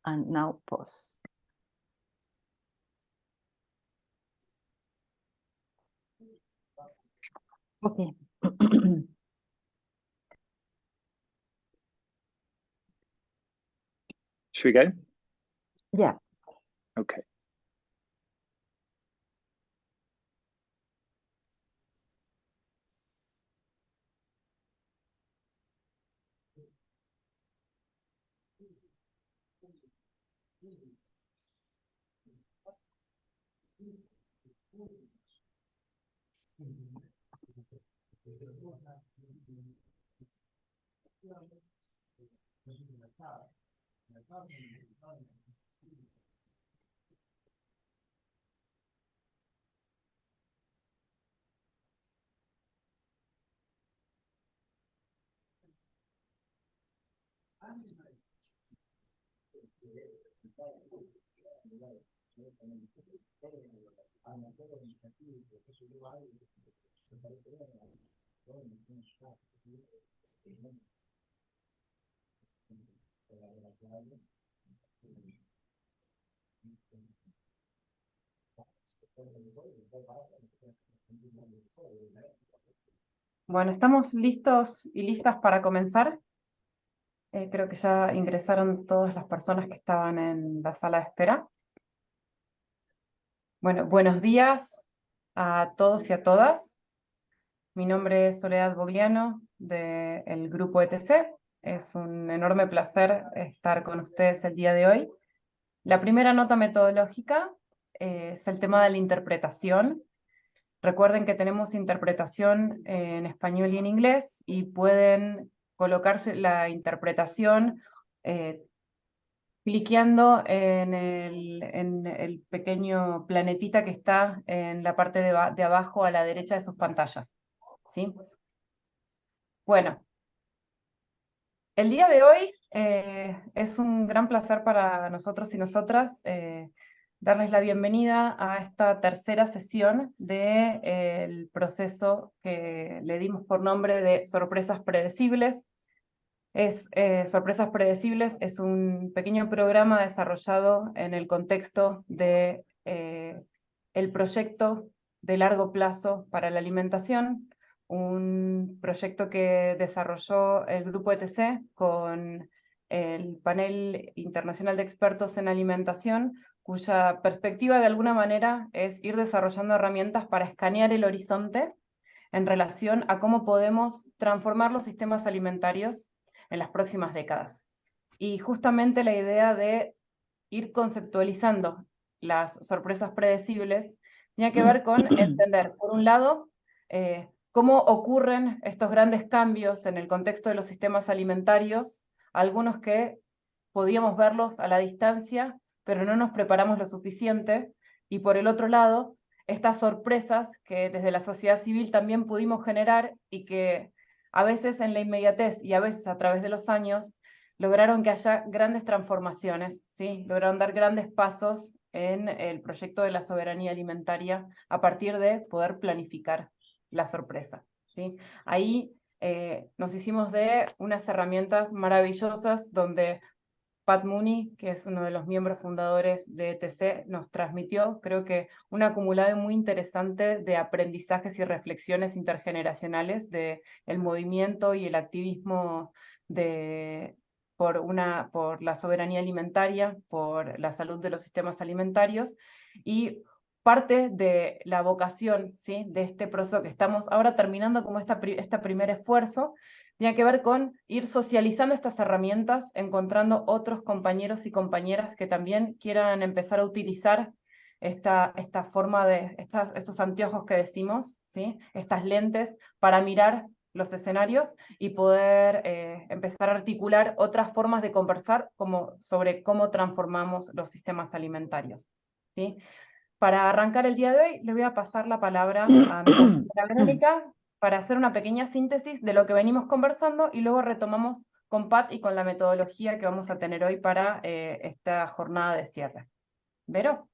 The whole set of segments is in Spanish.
And now pause. Okay. Should we go? Yeah. Okay. Bueno, ¿estamos listos y listas para comenzar? Creo que ya ingresaron todas las personas que estaban en la sala de espera. Bueno, buenos días a todos y a todas. Mi nombre es Soledad Bogliano, del grupo ETC. Es un enorme placer estar con ustedes el día de hoy. La primera nota metodológica es el tema de la interpretación. Recuerden que tenemos interpretación en español y en inglés y pueden colocarse la interpretación cliqueando en el pequeño planetita que está en la parte de abajo a la derecha de sus pantallas, ¿sí? Bueno, el día de hoy es un gran placer para nosotros y nosotras darles la bienvenida a esta tercera sesión del proceso que le dimos por nombre de Sorpresas Predecibles. Sorpresas Predecibles es un pequeño programa desarrollado en el contexto de el proyecto de largo plazo para la alimentación, un proyecto que desarrolló el grupo ETC con el panel internacional de expertos en alimentación, cuya perspectiva de alguna manera es ir desarrollando herramientas para escanear el horizonte en relación a cómo podemos transformar los sistemas alimentarios en las próximas décadas. Y justamente la idea de ir conceptualizando las sorpresas predecibles tiene que ver con entender, por un lado, cómo ocurren estos grandes cambios en el contexto de los sistemas alimentarios, algunos que podíamos verlos a la distancia, pero no nos preparamos lo suficiente, y por el otro lado, estas sorpresas que desde la sociedad civil también pudimos generar y que a veces en la inmediatez y a veces a través de los años lograron que haya grandes transformaciones, ¿sí? Lograron dar grandes pasos en el proyecto de la soberanía alimentaria a partir de poder planificar la sorpresa, ¿sí? Ahí nos hicimos de unas herramientas maravillosas donde Pat Mooney, que es uno de los miembros fundadores de ETC, nos transmitió, creo que, un acumulado muy interesante de aprendizajes y reflexiones intergeneracionales del movimiento y el activismo por la soberanía alimentaria, por la salud de los sistemas alimentarios, y parte de la vocación, ¿sí?, de este proceso que estamos ahora terminando como este primer esfuerzo, tiene que ver con ir socializando estas herramientas, encontrando otros compañeros y compañeras que también quieran empezar a utilizar esta forma de, estos anteojos que decimos, ¿sí?, estas lentes para mirar los escenarios y poder empezar a articular otras formas de conversar sobre cómo transformamos los sistemas alimentarios, ¿sí? Para arrancar el día de hoy, le voy a pasar la palabra a mi compañera Verónica para hacer una pequeña síntesis de lo que venimos conversando y luego retomamos con Pat y con la metodología que vamos a tener hoy para esta jornada de cierre. Vero.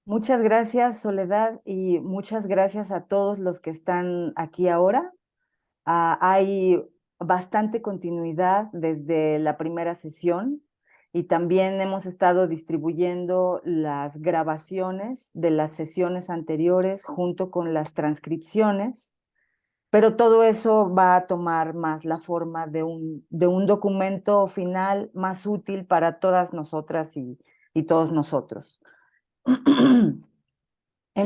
Muchas gracias, Soledad, y muchas gracias a todos los que están aquí ahora. Hay bastante continuidad desde la primera sesión y también hemos estado distribuyendo las grabaciones de las sesiones anteriores junto con las transcripciones, pero todo eso va a tomar más la forma de un documento final más útil para todas nosotras y todos nosotros. En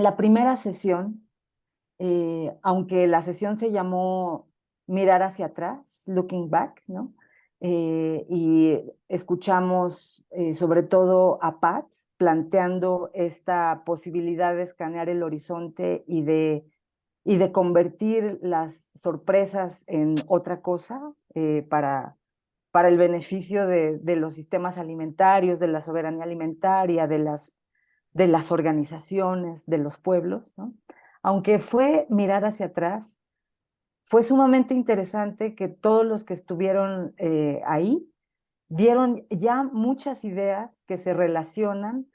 la primera sesión, aunque la sesión se llamó Mirar hacia atrás, Looking Back, ¿no? Y escuchamos sobre todo a Pat planteando esta posibilidad de escanear el horizonte y de convertir las sorpresas en otra cosa para el beneficio de los sistemas alimentarios, de la soberanía alimentaria, de las organizaciones, de los pueblos, ¿no? Aunque fue mirar hacia atrás, fue sumamente interesante que todos los que estuvieron ahí dieron ya muchas ideas que se relacionan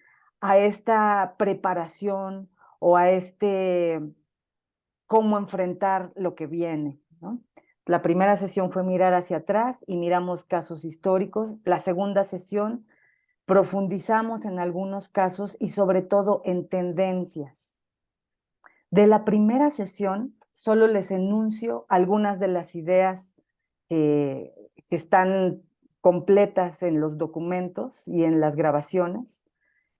a esta preparación o a este cómo enfrentar lo que viene, ¿no? La primera sesión fue mirar hacia atrás y miramos casos históricos. La segunda sesión profundizamos en algunos casos y sobre todo en tendencias. De la primera sesión, solo les enuncio algunas de las ideas que están completas en los documentos y en las grabaciones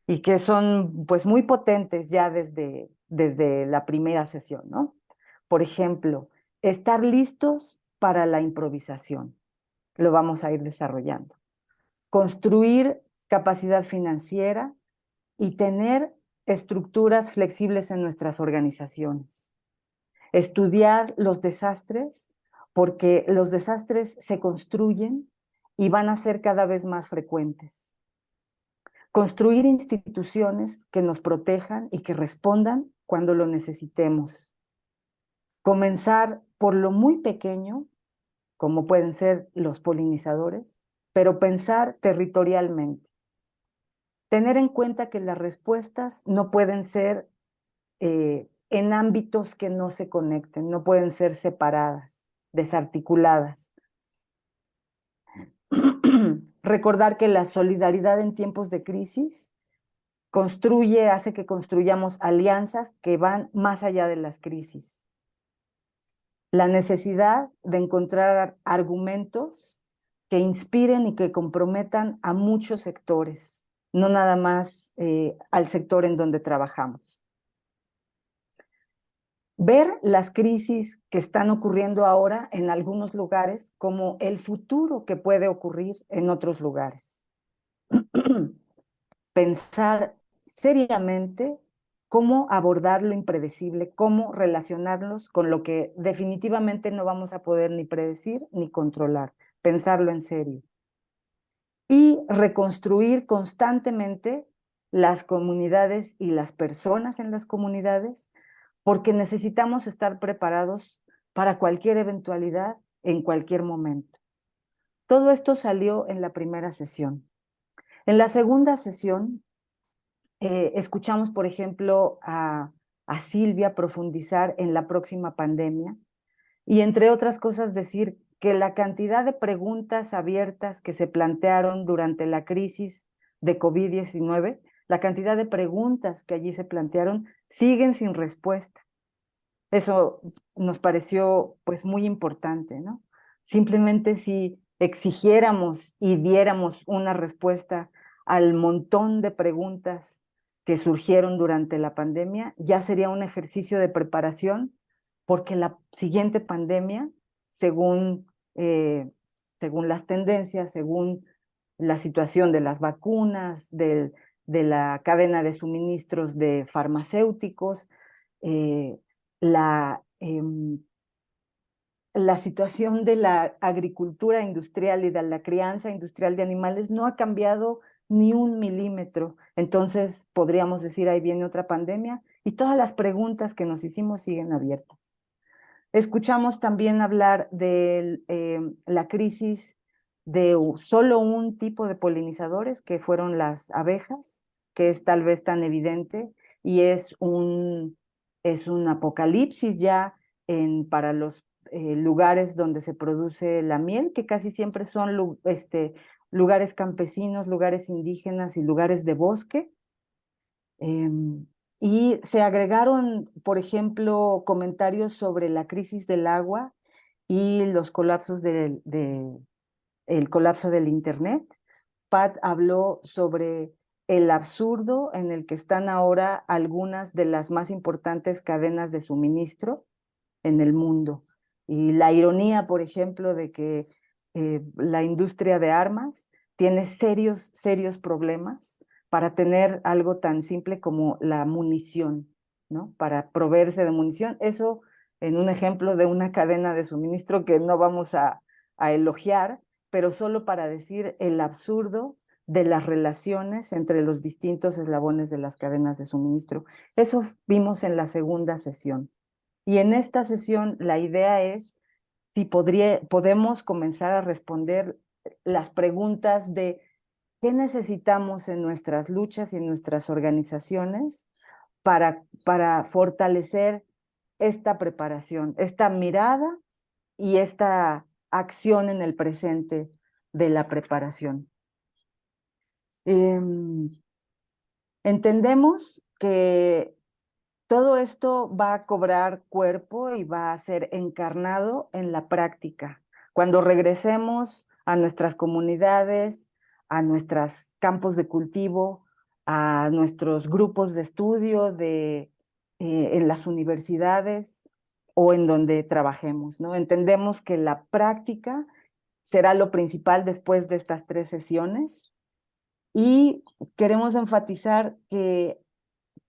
y que son pues muy potentes ya desde la primera sesión, ¿no? Por ejemplo, estar listos para la improvisación. Lo vamos a ir desarrollando. Construir capacidad financiera y tener estructuras flexibles en nuestras organizaciones. Estudiar los desastres, porque los desastres se construyen y van a ser cada vez más frecuentes. Construir instituciones que nos protejan y que respondan cuando lo necesitemos. Comenzar por lo muy pequeño, como pueden ser los polinizadores, pero pensar territorialmente. Tener en cuenta que las respuestas no pueden ser en ámbitos que no se conecten, no pueden ser separadas, desarticuladas. Recordar que la solidaridad en tiempos de crisis hace que construyamos alianzas que van más allá de las crisis. La necesidad de encontrar argumentos que inspiren y que comprometan a muchos sectores, no nada más al sector en donde trabajamos. Ver las crisis que están ocurriendo ahora en algunos lugares como el futuro que puede ocurrir en otros lugares. Pensar seriamente cómo abordar lo impredecible, cómo relacionarlos con lo que definitivamente no vamos a poder ni predecir ni controlar. Pensarlo en serio. Y reconstruir constantemente las comunidades y las personas en las comunidades, porque necesitamos estar preparados para cualquier eventualidad en cualquier momento. Todo esto salió en la primera sesión. En la segunda sesión, escuchamos, por ejemplo, a Silvia profundizar en la próxima pandemia y, entre otras cosas, decir que la cantidad de preguntas abiertas que se plantearon durante la crisis de COVID-19, la cantidad de preguntas que allí se plantearon, siguen sin respuesta. Eso nos pareció pues muy importante, ¿no? Simplemente si exigiéramos y diéramos una respuesta al montón de preguntas que surgieron durante la pandemia, ya sería un ejercicio de preparación, porque la siguiente pandemia, según, según las tendencias, según la situación de las vacunas, de la cadena de suministros de farmacéuticos, eh, la, la situación de la agricultura industrial y de la crianza industrial de animales no ha cambiado ni un milímetro. Entonces podríamos decir, ahí viene otra pandemia y todas las preguntas que nos hicimos siguen abiertas. Escuchamos también hablar de la crisis de solo un tipo de polinizadores, que fueron las abejas, que es tal vez tan evidente, y es un apocalipsis ya para los lugares donde se produce la miel, que casi siempre son lugares campesinos, lugares indígenas y lugares de bosque. Y se agregaron, por ejemplo, comentarios sobre la crisis del agua y los colapsos el colapso del Internet. Pat habló sobre el absurdo en el que están ahora algunas de las más importantes cadenas de suministro en el mundo. Y la ironía, por ejemplo, de que la industria de armas tiene serios problemas para tener algo tan simple como la munición, ¿no? Para proveerse de munición. Eso en un ejemplo de una cadena de suministro que no vamos a elogiar, pero solo para decir el absurdo de las relaciones entre los distintos eslabones de las cadenas de suministro. Eso vimos en la segunda sesión. Y en esta sesión la idea es si podemos comenzar a responder las preguntas de qué necesitamos en nuestras luchas y en nuestras organizaciones para fortalecer esta preparación, esta mirada y esta acción en el presente de la preparación. Entendemos que todo esto va a cobrar cuerpo y va a ser encarnado en la práctica. Cuando regresemos a nuestras comunidades, a nuestros campos de cultivo, a nuestros grupos de estudio en las universidades o en donde trabajemos, ¿no? Entendemos que la práctica será lo principal después de estas 3 sesiones y queremos enfatizar que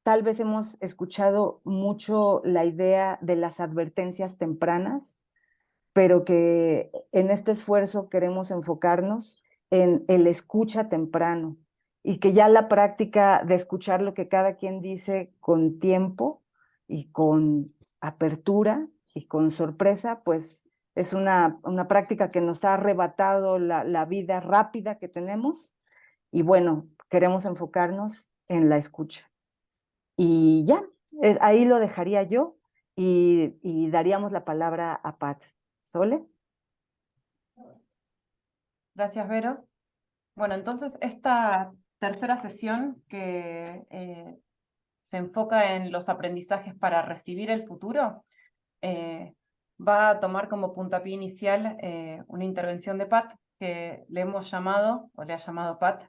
tal vez hemos escuchado mucho la idea de las advertencias tempranas, pero que en este esfuerzo queremos enfocarnos en el escucha temprano y que ya la práctica de escuchar lo que cada quien dice con tiempo y con apertura y con sorpresa, pues es una práctica que nos ha arrebatado la vida rápida que tenemos y bueno, queremos enfocarnos en la escucha. Y ya, ahí lo dejaría yo y daríamos la palabra a Pat. ¿Sole? Gracias, Vero. Bueno, entonces esta tercera sesión que se enfoca en los aprendizajes para recibir el futuro, va a tomar como puntapié inicial una intervención de Pat que le hemos llamado, o le ha llamado Pat,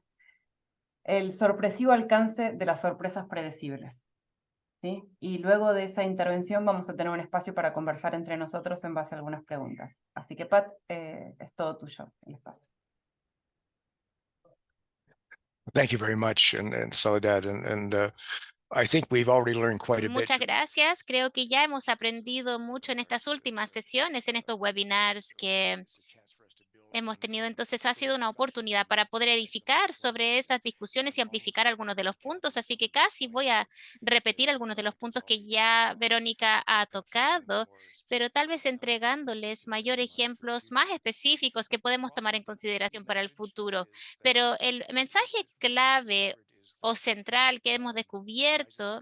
el sorpresivo alcance de las sorpresas predecibles. ¿Sí? Y luego de esa intervención vamos a tener un espacio para conversar entre nosotros en base a algunas preguntas. Así que, Pat, es todo tuyo el espacio. Thank you very much, and Soledad, I think we've already learned quite a bit. Muchas gracias. Creo que ya hemos aprendido mucho en estas últimas sesiones, en estos webinars que hemos tenido. Entonces ha sido una oportunidad para poder edificar sobre esas discusiones y amplificar algunos de los puntos. Así que casi voy a repetir algunos de los puntos que ya Verónica ha tocado, pero tal vez entregándoles mayor ejemplos más específicos que podemos tomar en consideración para el futuro. Pero el mensaje clave o central que hemos descubierto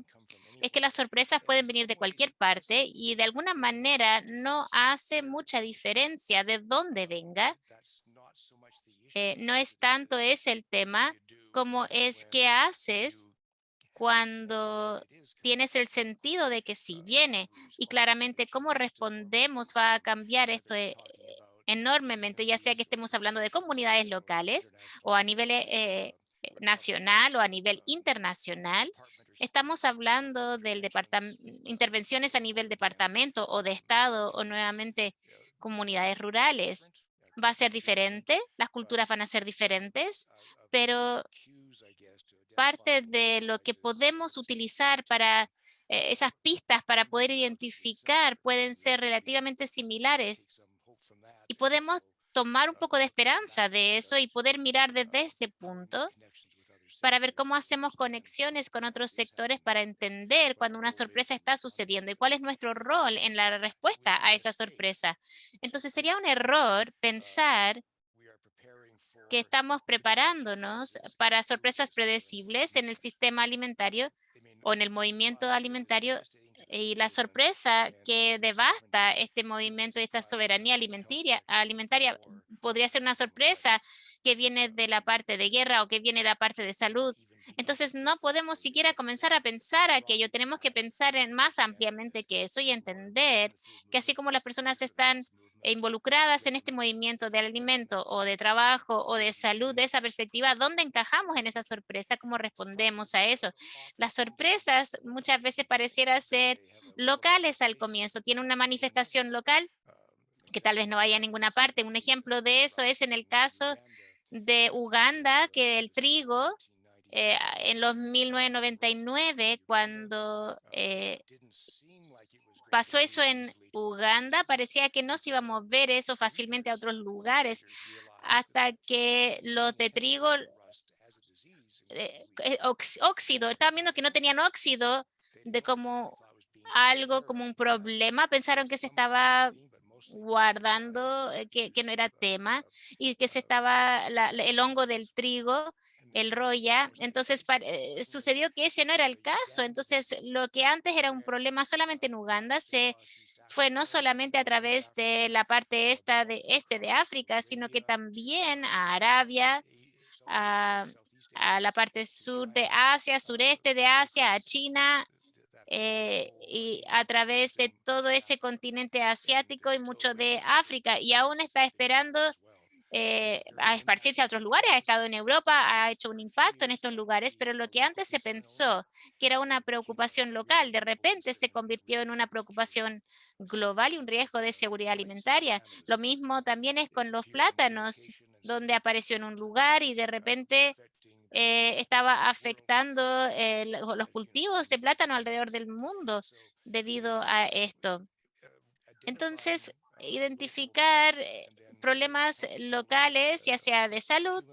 es que las sorpresas pueden venir de cualquier parte y de alguna manera no hace mucha diferencia de dónde venga. No es tanto ese el tema como es qué haces cuando tienes el sentido de que sí viene, y claramente cómo respondemos va a cambiar esto enormemente, ya sea que estemos hablando de comunidades locales o a nivel nacional o a nivel internacional. Estamos hablando del intervenciones a nivel departamento o de estado o nuevamente comunidades rurales. Va a ser diferente, las culturas van a ser diferentes, pero parte de lo que podemos utilizar para esas pistas para poder identificar pueden ser relativamente similares y podemos tomar un poco de esperanza de eso y poder mirar desde ese punto para ver cómo hacemos conexiones con otros sectores para entender cuando una sorpresa está sucediendo y cuál es nuestro rol en la respuesta a esa sorpresa. Entonces sería un error pensar que estamos preparándonos para sorpresas predecibles en el sistema alimentario o en el movimiento alimentario, y la sorpresa que devasta este movimiento y esta soberanía alimentaria podría ser una sorpresa que viene de la parte de guerra o que viene de la parte de salud. Entonces no podemos siquiera comenzar a pensar aquello, tenemos que pensar en más ampliamente que eso y entender que así como las personas están involucradas en este movimiento de alimento o de trabajo o de salud, de esa perspectiva, ¿dónde encajamos en esa sorpresa? ¿Cómo respondemos a eso? Las sorpresas muchas veces pareciera ser locales al comienzo, tiene una manifestación local que tal vez no vaya a ninguna parte. Un ejemplo de eso es en el caso de Uganda, que el trigo en los 1999, cuando pasó eso en Uganda, parecía que no se iba a mover eso fácilmente a otros lugares, hasta que los de trigo, óxido, estaban viendo que no tenían óxido de como algo, como un problema, pensaron que se estaba guardando, que no era tema, y que se estaba el hongo del trigo, el roya. Entonces sucedió que ese no era el caso. Entonces lo que antes era un problema solamente en Uganda se fue no solamente a través de la parte este de África, sino que también a Arabia, a la parte sur de Asia, sureste de Asia, a China, y a través de todo ese continente asiático y mucho de África, y aún está esperando a esparcirse a otros lugares. Ha estado en Europa, ha hecho un impacto en estos lugares, pero lo que antes se pensó que era una preocupación local, de repente se convirtió en una preocupación global y un riesgo de seguridad alimentaria. Lo mismo también es con los plátanos, donde apareció en un lugar y de repente estaba afectando los cultivos de plátano alrededor del mundo debido a esto. Entonces, identificar problemas locales, ya sea de salud,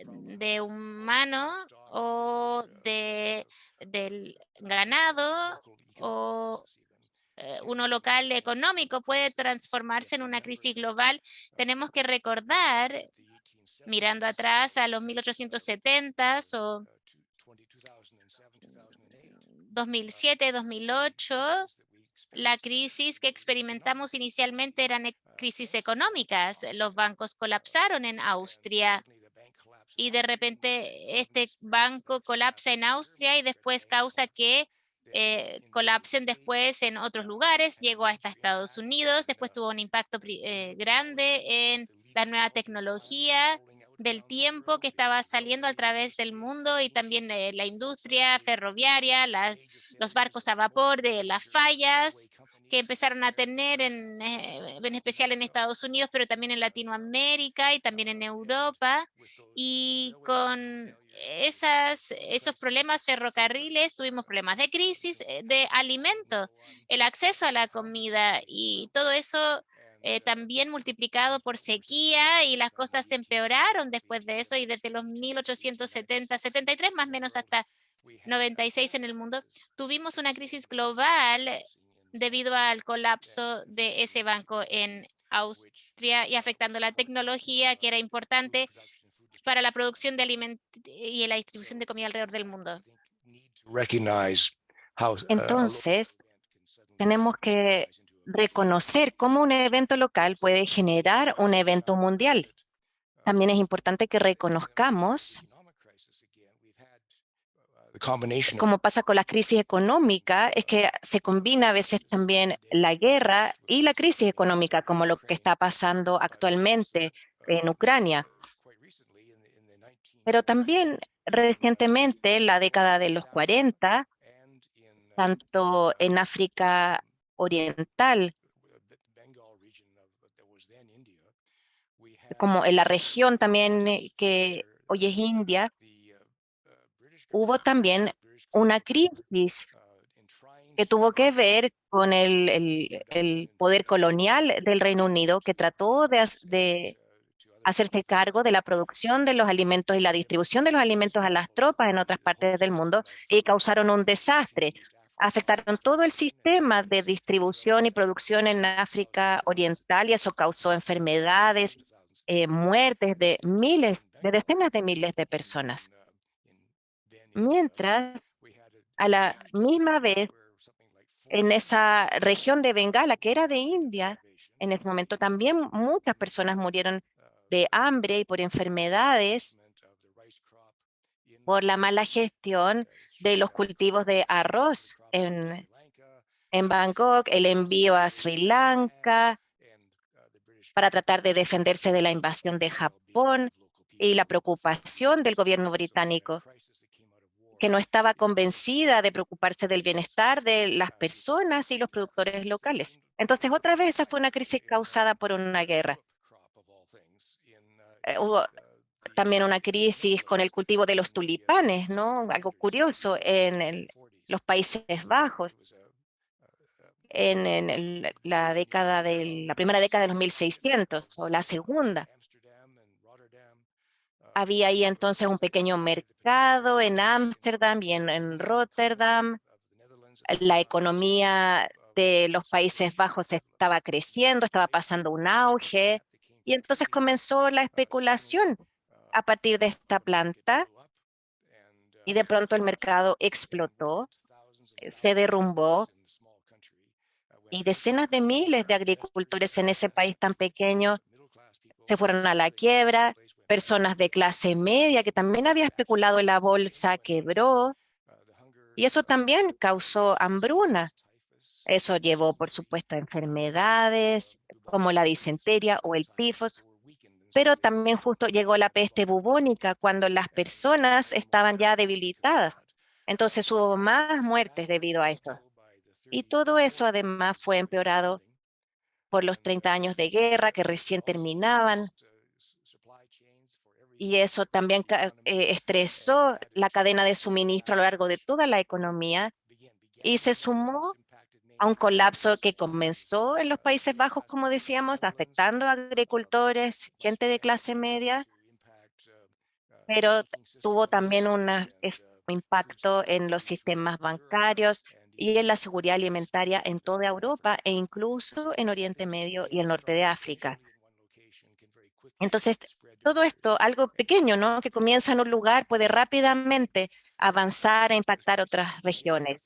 de humano o del ganado o uno local económico puede transformarse en una crisis global. Tenemos que recordar, mirando atrás a los 1870s o 2007, 2008, la crisis que experimentamos inicialmente eran crisis económicas. Los bancos colapsaron en Austria y de repente este banco colapsa en Austria y después causa que colapsen después en otros lugares. Llegó hasta Estados Unidos, después tuvo un impacto grande en la nueva tecnología del tiempo que estaba saliendo a través del mundo y también la industria ferroviaria, los barcos a vapor, de las fallas que empezaron a tener en especial en Estados Unidos, pero también en Latinoamérica y también en Europa. Y con esos problemas ferrocarriles tuvimos problemas de crisis de alimento, el acceso a la comida y todo eso también multiplicado por sequía, y las cosas se empeoraron después de eso, y desde los 1870, 73 más o menos hasta 96 en el mundo, tuvimos una crisis global debido al colapso de ese banco en Austria y afectando la tecnología que era importante para la producción de alimentos y la distribución de comida alrededor del mundo. Entonces, tenemos que reconocer cómo un evento local puede generar un evento mundial. También es importante que reconozcamos, como pasa con la crisis económica, es que se combina a veces también la guerra y la crisis económica, como lo que está pasando actualmente en Ucrania. Pero también recientemente, en la década de los 40, tanto en África Oriental como en la región también que hoy es India, hubo también una crisis que tuvo que ver con el poder colonial del Reino Unido, que trató de hacerse cargo de la producción de los alimentos y la distribución de los alimentos a las tropas en otras partes del mundo, y causaron un desastre. Afectaron todo el sistema de distribución y producción en África Oriental, y eso causó enfermedades, muertes de decenas de miles de personas. Mientras, a la misma vez, en esa región de Bengala, que era de India, en ese momento también muchas personas murieron de hambre y por enfermedades, por la mala gestión de los cultivos de arroz en Bangkok, el envío a Sri Lanka para tratar de defenderse de la invasión de Japón y la preocupación del gobierno británico, que no estaba convencida de preocuparse del bienestar de las personas y los productores locales. Entonces, otra vez, esa fue una crisis causada por una guerra. Hubo también una crisis con el cultivo de los tulipanes, ¿no? Algo curioso en los Países Bajos. En la primera década de los 1600 o la segunda. Había ahí entonces un pequeño mercado en Ámsterdam y en Rotterdam. La economía de los Países Bajos estaba creciendo, estaba pasando un auge, y entonces comenzó la especulación a partir de esta planta, y de pronto el mercado explotó, se derrumbó, y decenas de miles de agricultores en ese país tan pequeño se fueron a la quiebra. Personas de clase media que también había especulado en la bolsa quebró, y eso también causó hambruna. Eso llevó, por supuesto, a enfermedades como la disentería o el tifus, pero también justo llegó la peste bubónica cuando las personas estaban ya debilitadas. Entonces hubo más muertes debido a esto. Y todo eso además fue empeorado por los 30 años de guerra que recién terminaban. Y eso también estresó la cadena de suministro a lo largo de toda la economía y se sumó a un colapso que comenzó en los Países Bajos, como decíamos, afectando a agricultores, gente de clase media, pero tuvo también un impacto en los sistemas bancarios y en la seguridad alimentaria en toda Europa e incluso en Oriente Medio y el norte de África. Entonces, todo esto, algo pequeño, ¿no?, que comienza en un lugar, puede rápidamente avanzar e impactar otras regiones.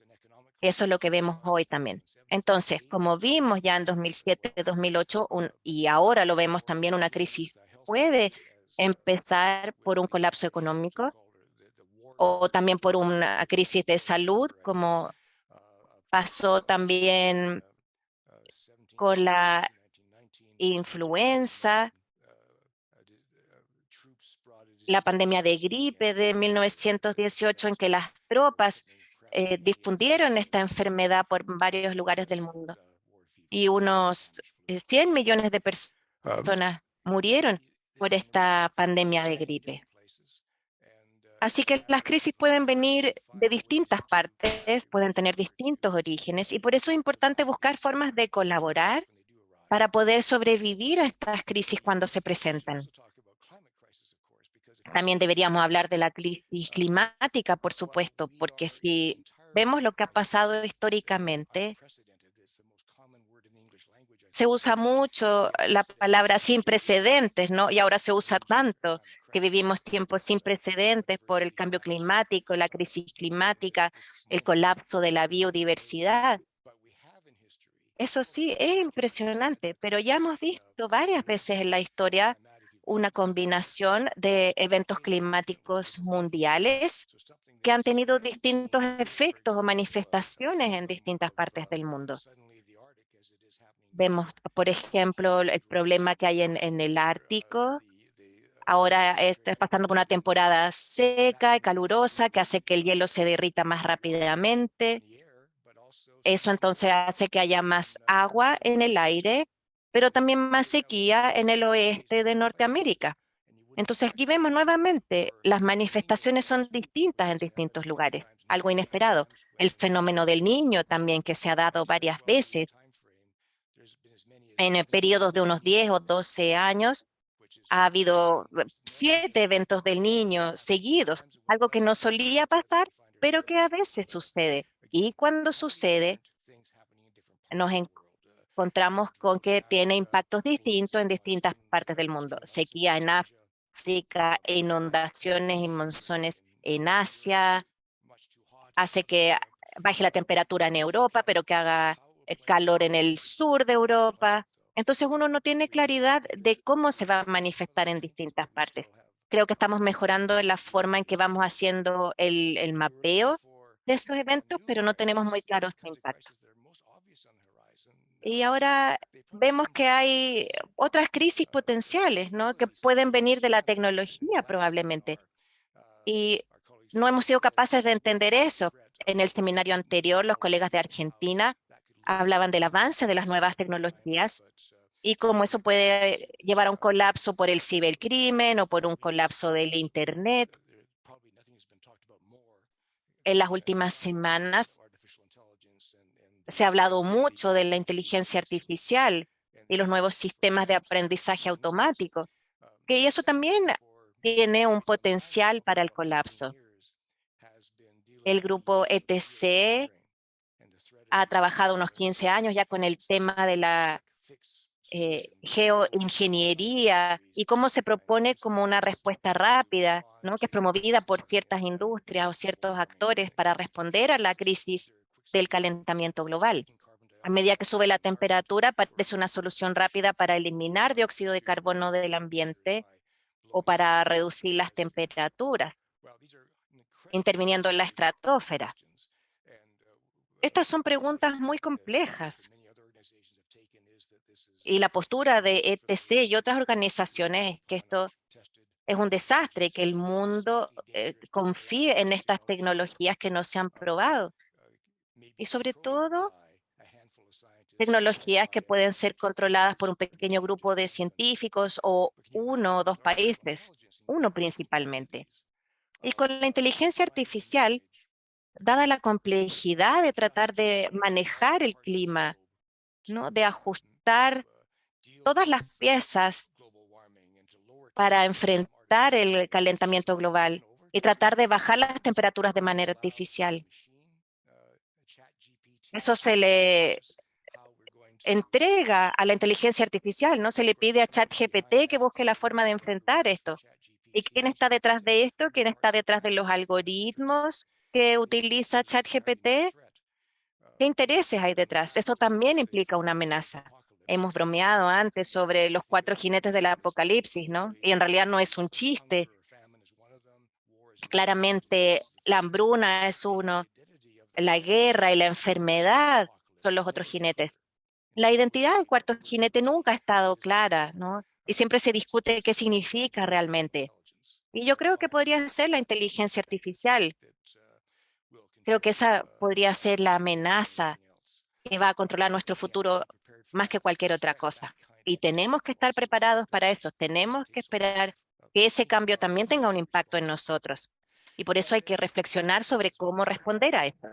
Eso es lo que vemos hoy también. Entonces, como vimos ya en 2007, 2008, y ahora lo vemos también, una crisis puede empezar por un colapso económico o también por una crisis de salud, como pasó también con la influenza, la pandemia de gripe de 1918, en que las tropas difundieron esta enfermedad por varios lugares del mundo. Y unos 100 millones de personas murieron por esta pandemia de gripe. Así que las crisis pueden venir de distintas partes, pueden tener distintos orígenes, y por eso es importante buscar formas de colaborar para poder sobrevivir a estas crisis cuando se presentan. También deberíamos hablar de la crisis climática, por supuesto, porque si vemos lo que ha pasado históricamente, se usa mucho la palabra sin precedentes, ¿no? Y ahora se usa tanto, que vivimos tiempos sin precedentes por el cambio climático, la crisis climática, el colapso de la biodiversidad. Eso sí, es impresionante, pero ya hemos visto varias veces en la historia una combinación de eventos climáticos mundiales que han tenido distintos efectos o manifestaciones en distintas partes del mundo. Vemos, por ejemplo, el problema que hay en el Ártico. Ahora está pasando por una temporada seca y calurosa que hace que el hielo se derrita más rápidamente. Eso entonces hace que haya más agua en el aire, pero también más sequía en el oeste de Norteamérica. Entonces aquí vemos nuevamente, las manifestaciones son distintas en distintos lugares, algo inesperado. El fenómeno del Niño también, que se ha dado varias veces en periodos de unos 10 o 12 años. Ha habido 7 eventos del Niño seguidos, algo que no solía pasar, pero que a veces sucede. Y cuando sucede, nos encontramos con que tiene impactos distintos en distintas partes del mundo. Sequía en África, inundaciones y monzones en Asia, hace que baje la temperatura en Europa, pero que haga calor en el sur de Europa. Entonces uno no tiene claridad de cómo se va a manifestar en distintas partes. Creo que estamos mejorando en la forma en que vamos haciendo el mapeo de esos eventos, pero no tenemos muy claro su impacto. Y ahora vemos que hay otras crisis potenciales, ¿no? Que pueden venir de la tecnología probablemente. Y no hemos sido capaces de entender eso. En el seminario anterior, los colegas de Argentina hablaban del avance de las nuevas tecnologías y cómo eso puede llevar a un colapso por el cibercrimen o por un colapso del Internet. En las últimas semanas se ha hablado mucho de la inteligencia artificial y los nuevos sistemas de aprendizaje automático, que eso también tiene un potencial para el colapso. El grupo ETC ha trabajado unos 15 años ya con el tema de la geoingeniería y cómo se propone como una respuesta rápida, ¿no? Que es promovida por ciertas industrias o ciertos actores para responder a la crisis del calentamiento global. A medida que sube la temperatura, parece una solución rápida para eliminar dióxido de carbono del ambiente o para reducir las temperaturas, interviniendo en la estratosfera. Estas son preguntas muy complejas. Y la postura de ETC y otras organizaciones es que esto es un desastre, que el mundo confíe en estas tecnologías que no se han probado. Y sobre todo, tecnologías que pueden ser controladas por un pequeño grupo de científicos o uno o dos países, uno principalmente. Y con la inteligencia artificial, dada la complejidad de tratar de manejar el clima, ¿no? De ajustar todas las piezas para enfrentar el calentamiento global y tratar de bajar las temperaturas de manera artificial. Eso se le entrega a la inteligencia artificial, ¿no? Se le pide a ChatGPT que busque la forma de enfrentar esto. ¿Y quién está detrás de esto? ¿Quién está detrás de los algoritmos que utiliza ChatGPT? ¿Qué intereses hay detrás? Esto también implica una amenaza. Hemos bromeado antes sobre los 4 jinetes del apocalipsis, ¿no? Y en realidad no es un chiste. Claramente la hambruna es uno, la guerra y la enfermedad son los otros jinetes. La identidad del cuarto jinete nunca ha estado clara, ¿no? Y siempre se discute qué significa realmente. Y yo creo que podría ser la inteligencia artificial. Creo que esa podría ser la amenaza que va a controlar nuestro futuro más que cualquier otra cosa. Y tenemos que estar preparados para eso. Tenemos que esperar que ese cambio también tenga un impacto en nosotros. Y por eso hay que reflexionar sobre cómo responder a esto.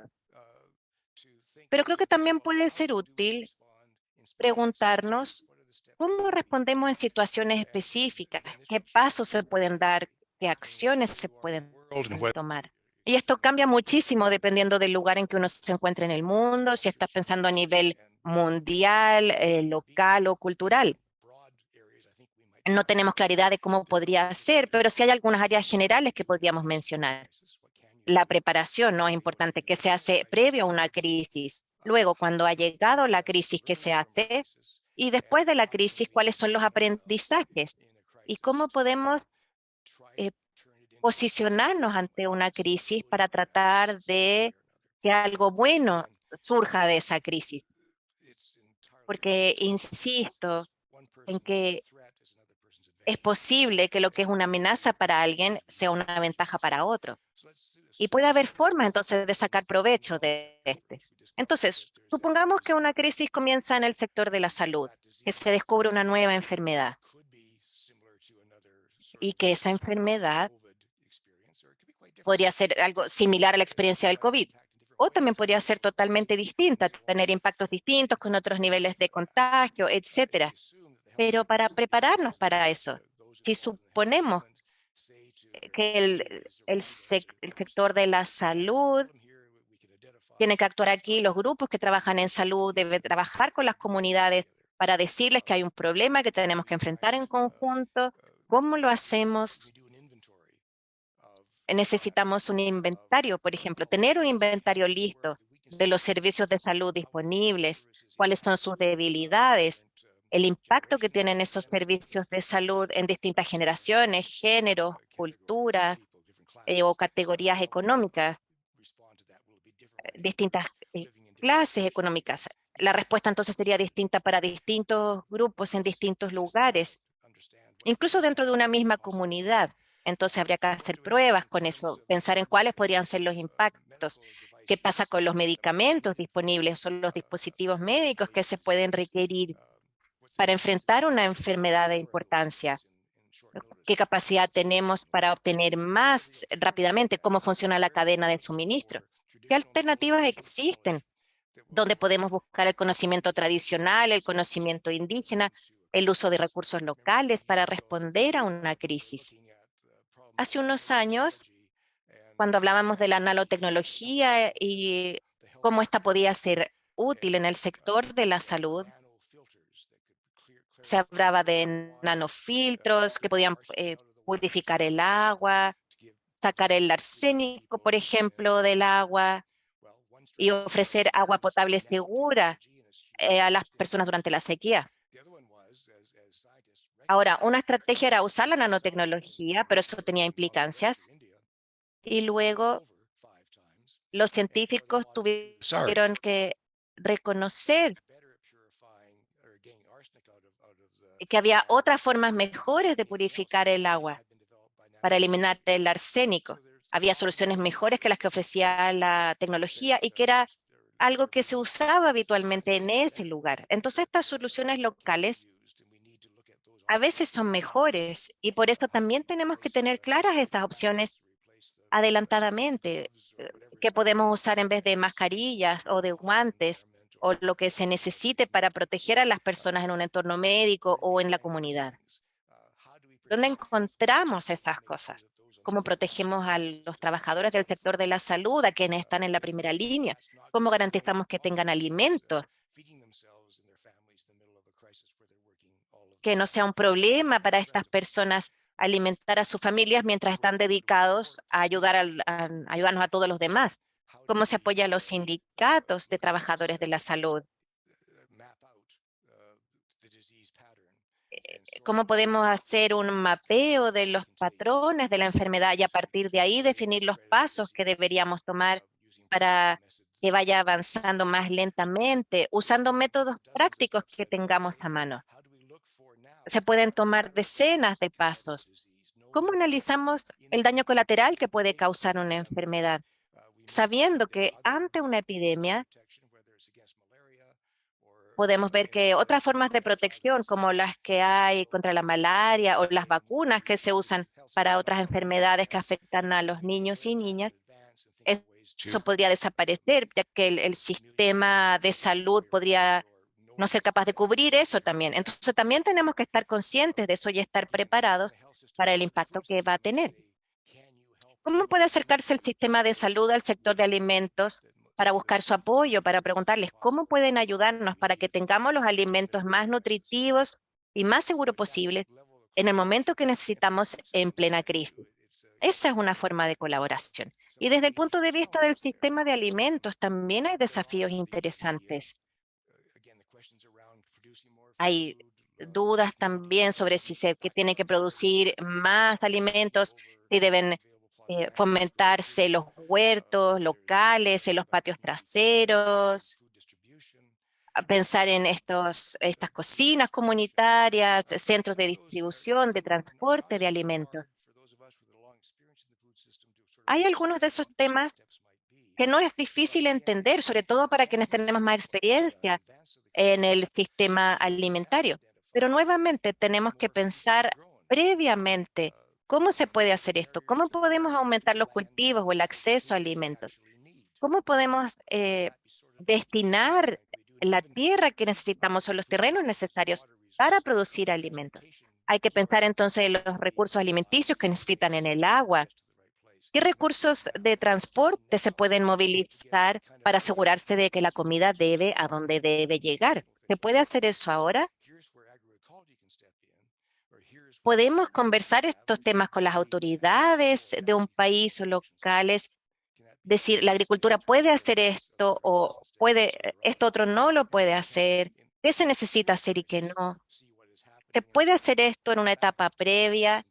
Pero creo que también puede ser útil preguntarnos cómo respondemos en situaciones específicas, qué pasos se pueden dar, qué acciones se pueden tomar. Y esto cambia muchísimo dependiendo del lugar en que uno se encuentre en el mundo, si está pensando a nivel mundial, local o cultural. No tenemos claridad de cómo podría ser, pero sí hay algunas áreas generales que podríamos mencionar. La preparación, ¿no? Es importante, que se hace previo a una crisis. Luego, cuando ha llegado la crisis, ¿qué se hace? Y después de la crisis, ¿cuáles son los aprendizajes? ¿Y cómo podemos posicionarnos ante una crisis para tratar de que algo bueno surja de esa crisis? Porque insisto en que es posible que lo que es una amenaza para alguien sea una ventaja para otro. Y puede haber formas entonces de sacar provecho de este. Entonces, supongamos que una crisis comienza en el sector de la salud, que se descubre una nueva enfermedad y que esa enfermedad podría ser algo similar a la experiencia del COVID. O también podría ser totalmente distinta, tener impactos distintos con otros niveles de contagio, etcétera. Pero para prepararnos para eso, si suponemos que el sector de la salud tiene que actuar aquí, los grupos que trabajan en salud deben trabajar con las comunidades para decirles que hay un problema que tenemos que enfrentar en conjunto. ¿Cómo lo hacemos? Necesitamos un inventario, por ejemplo, tener un inventario listo de los servicios de salud disponibles, cuáles son sus debilidades, el impacto que tienen esos servicios de salud en distintas generaciones, géneros, culturas o categorías económicas, distintas clases económicas. La respuesta entonces sería distinta para distintos grupos en distintos lugares, incluso dentro de una misma comunidad. Entonces habría que hacer pruebas con eso, pensar en cuáles podrían ser los impactos, qué pasa con los medicamentos disponibles o los dispositivos médicos que se pueden requerir para enfrentar una enfermedad de importancia. ¿Qué capacidad tenemos para obtener más rápidamente? ¿Cómo funciona la cadena de suministro? ¿Qué alternativas existen? ¿Dónde podemos buscar el conocimiento tradicional, el conocimiento indígena, el uso de recursos locales para responder a una crisis? Hace unos años, cuando hablábamos de la nanotecnología y cómo esta podía ser útil en el sector de la salud, se hablaba de nanofiltros que podían purificar el agua, sacar el arsénico, por ejemplo, del agua y ofrecer agua potable segura a las personas durante la sequía. Ahora, una estrategia era usar la nanotecnología, pero eso tenía implicancias. Y luego los científicos tuvieron que reconocer que había otras formas mejores de purificar el agua para eliminar el arsénico. Había soluciones mejores que las que ofrecía la tecnología y que era algo que se usaba habitualmente en ese lugar. Entonces, estas soluciones locales a veces son mejores y por eso también tenemos que tener claras esas opciones adelantadamente, que podemos usar en vez de mascarillas o de guantes o lo que se necesite para proteger a las personas en un entorno médico o en la comunidad. ¿Dónde encontramos esas cosas? ¿Cómo protegemos a los trabajadores del sector de la salud, a quienes están en la primera línea? ¿Cómo garantizamos que tengan alimentos? Que no sea un problema para estas personas alimentar a sus familias mientras están dedicados a ayudarnos a todos los demás. ¿Cómo se apoya a los sindicatos de trabajadores de la salud? ¿Cómo podemos hacer un mapeo de los patrones de la enfermedad y a partir de ahí definir los pasos que deberíamos tomar para que vaya avanzando más lentamente, usando métodos prácticos que tengamos a mano? Se pueden tomar decenas de pasos. ¿Cómo analizamos el daño colateral que puede causar una enfermedad? Sabiendo que ante una epidemia podemos ver que otras formas de protección, como las que hay contra la malaria o las vacunas que se usan para otras enfermedades que afectan a los niños y niñas, eso podría desaparecer, ya que el sistema de salud podría no ser capaz de cubrir eso también. Entonces también tenemos que estar conscientes de eso y estar preparados para el impacto que va a tener. ¿Cómo puede acercarse el sistema de salud al sector de alimentos para buscar su apoyo, para preguntarles cómo pueden ayudarnos para que tengamos los alimentos más nutritivos y más seguros posibles en el momento que necesitamos en plena crisis? Esa es una forma de colaboración. Y desde el punto de vista del sistema de alimentos también hay desafíos interesantes. Hay dudas también sobre si se tiene que producir más alimentos, si deben fomentarse los huertos locales, en los patios traseros, a pensar en estas cocinas comunitarias, centros de distribución, de transporte de alimentos. Hay algunos de esos temas que no es difícil entender, sobre todo para quienes tenemos más experiencia en el sistema alimentario. Pero nuevamente tenemos que pensar previamente cómo se puede hacer esto, cómo podemos aumentar los cultivos o el acceso a alimentos, cómo podemos destinar la tierra que necesitamos o los terrenos necesarios para producir alimentos. Hay que pensar entonces en los recursos alimenticios que necesitan en el agua. ¿Qué recursos de transporte se pueden movilizar para asegurarse de que la comida debe a donde debe llegar? ¿Se puede hacer eso ahora? ¿Podemos conversar estos temas con las autoridades de un país o locales? Decir, la agricultura puede hacer esto o esto otro no lo puede hacer. qué se necesita hacer y qué no. Se puede hacer esto en una etapa previa.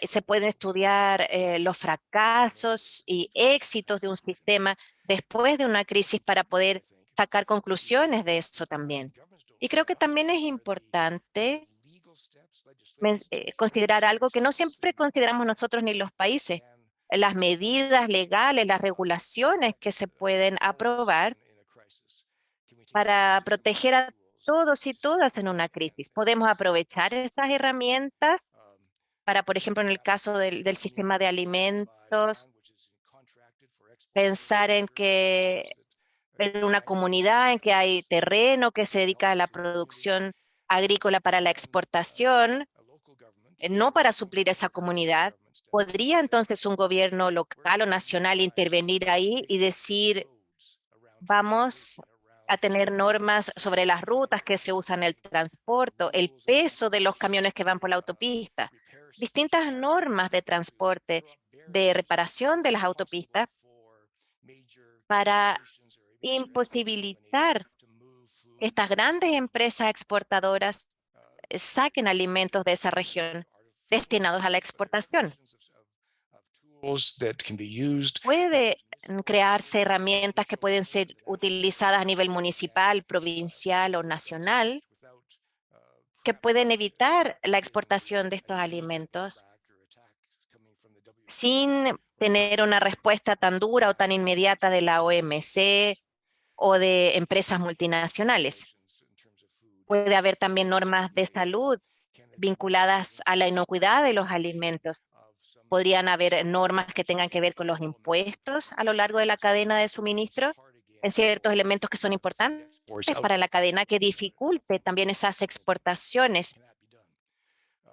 Se pueden estudiar los fracasos y éxitos de un sistema después de una crisis para poder sacar conclusiones de eso también. Y creo que también es importante considerar algo que no siempre consideramos nosotros ni los países: las medidas legales, las regulaciones que se pueden aprobar para proteger a todos y todas en una crisis. Podemos aprovechar estas herramientas para, por ejemplo, en el caso del sistema de alimentos, pensar en que en una comunidad en que hay terreno que se dedica a la producción agrícola para la exportación, no para suplir esa comunidad. ¿Podría entonces un gobierno local o nacional intervenir ahí y decir, vamos a tener normas sobre las rutas que se usan en el transporte, el peso de los camiones que van por la autopista, distintas normas de transporte, de reparación de las autopistas para imposibilitar que estas grandes empresas exportadoras saquen alimentos de esa región destinados a la exportación? Puede crearse herramientas que pueden ser utilizadas a nivel municipal, provincial o nacional, que pueden evitar la exportación de estos alimentos sin tener una respuesta tan dura o tan inmediata de la OMC o de empresas multinacionales. Puede haber también normas de salud vinculadas a la inocuidad de los alimentos. Podrían haber normas que tengan que ver con los impuestos a lo largo de la cadena de suministro en ciertos elementos que son importantes para la cadena, que dificulte también esas exportaciones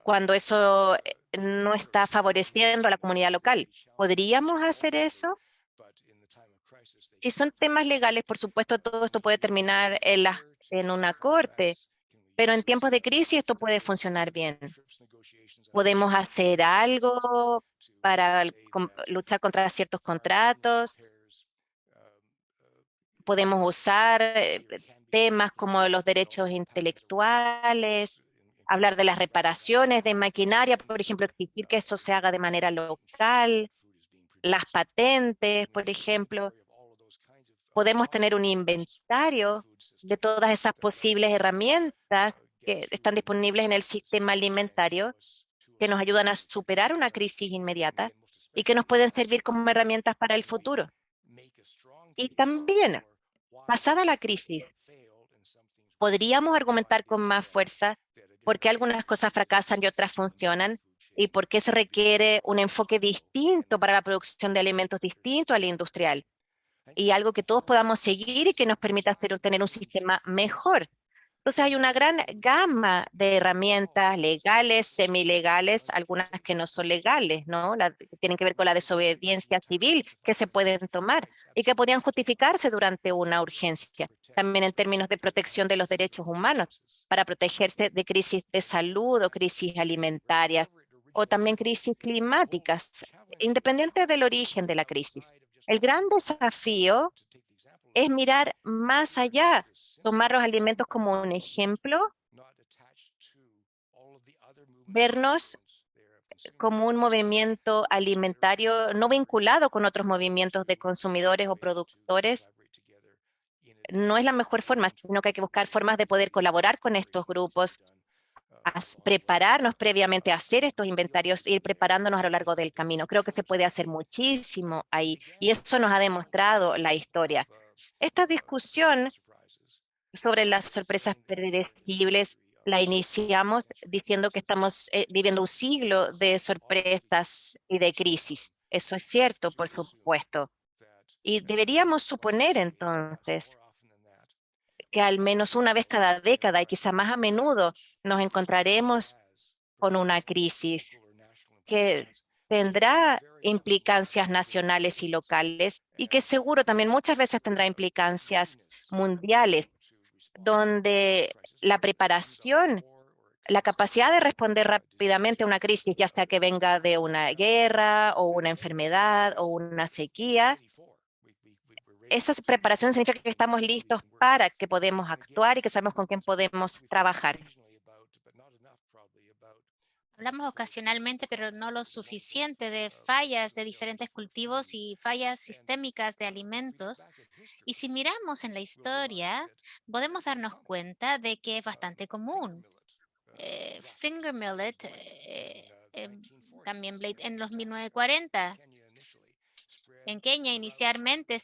cuando eso no está favoreciendo a la comunidad local. ¿Podríamos hacer eso? Si son temas legales, por supuesto, todo esto puede terminar en una corte, pero en tiempos de crisis esto puede funcionar bien. Podemos hacer algo para luchar contra ciertos contratos. Podemos usar temas como los derechos intelectuales, hablar de las reparaciones de maquinaria, por ejemplo, exigir que eso se haga de manera local, las patentes, por ejemplo. Podemos tener un inventario de todas esas posibles herramientas que están disponibles en el sistema alimentario, que nos ayudan a superar una crisis inmediata y que nos pueden servir como herramientas para el futuro. Y también, pasada la crisis, podríamos argumentar con más fuerza por qué algunas cosas fracasan y otras funcionan, y por qué se requiere un enfoque distinto para la producción de alimentos distinto al industrial, y algo que todos podamos seguir y que nos permita tener un sistema mejor. Entonces hay una gran gama de herramientas legales, semilegales, algunas que no son legales, ¿no? Que tienen que ver con la desobediencia civil que se pueden tomar y que podrían justificarse durante una urgencia. También en términos de protección de los derechos humanos, para protegerse de crisis de salud o crisis alimentarias o también crisis climáticas, independiente del origen de la crisis. El gran desafío es mirar más allá, tomar los alimentos como un ejemplo, vernos como un movimiento alimentario no vinculado con otros movimientos de consumidores o productores. No es la mejor forma, sino que hay que buscar formas de poder colaborar con estos grupos, prepararnos previamente a hacer estos inventarios, ir preparándonos a lo largo del camino. Creo que se puede hacer muchísimo ahí, y eso nos ha demostrado la historia. Esta discusión sobre las sorpresas predecibles la iniciamos diciendo que estamos viviendo un siglo de sorpresas y de crisis. Eso es cierto, por supuesto. Y deberíamos suponer entonces que al menos una vez cada década y quizá más a menudo nos encontraremos con una crisis que tendrá implicancias nacionales y locales, y que seguro también muchas veces tendrá implicancias mundiales, donde la preparación, la capacidad de responder rápidamente a una crisis, ya sea que venga de una guerra o una enfermedad o una sequía, esa preparación significa que estamos listos para que podemos actuar y que sabemos con quién podemos trabajar. Hablamos ocasionalmente, pero no lo suficiente, de fallas de diferentes cultivos y fallas sistémicas de alimentos. Y si miramos en la historia, podemos darnos cuenta de que es bastante común. Finger millet, también Blade, en los 1940. En Kenia inicialmente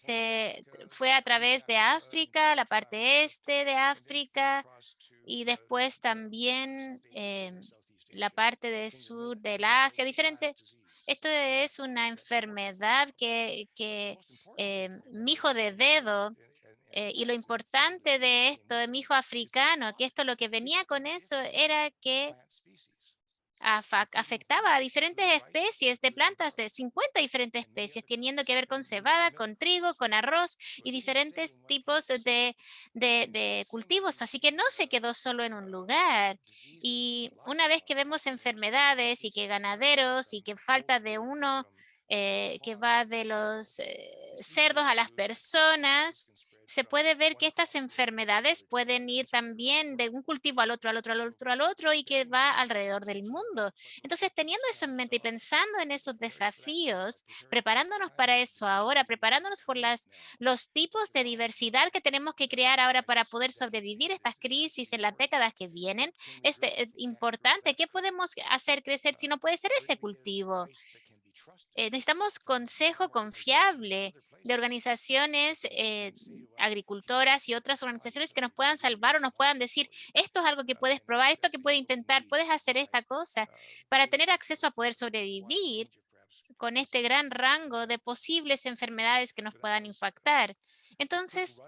fue a través de África, la parte este de África, y después también la parte del sur del Asia, diferente. Esto es una enfermedad que mijo de dedo, y lo importante de esto, de mijo africano, que esto lo que venía con eso era que afectaba a diferentes especies de plantas, de 50 diferentes especies, teniendo que ver con cebada, con trigo, con arroz y diferentes tipos de cultivos. Así que no se quedó solo en un lugar. Y una vez que vemos enfermedades y que ganaderos y que falta de uno, que va de los cerdos a las personas, se puede ver que estas enfermedades pueden ir también de un cultivo al otro, al otro, al otro, al otro, y que va alrededor del mundo. Entonces, teniendo eso en mente y pensando en esos desafíos, preparándonos para eso ahora, preparándonos por los tipos de diversidad que tenemos que crear ahora para poder sobrevivir estas crisis en las décadas que vienen, es importante. ¿Qué podemos hacer crecer si no puede ser ese cultivo? Necesitamos consejo confiable de organizaciones agricultoras y otras organizaciones que nos puedan salvar o nos puedan decir, esto es algo que puedes probar, esto que puedes intentar, puedes hacer esta cosa, para tener acceso a poder sobrevivir con este gran rango de posibles enfermedades que nos puedan impactar. Entonces,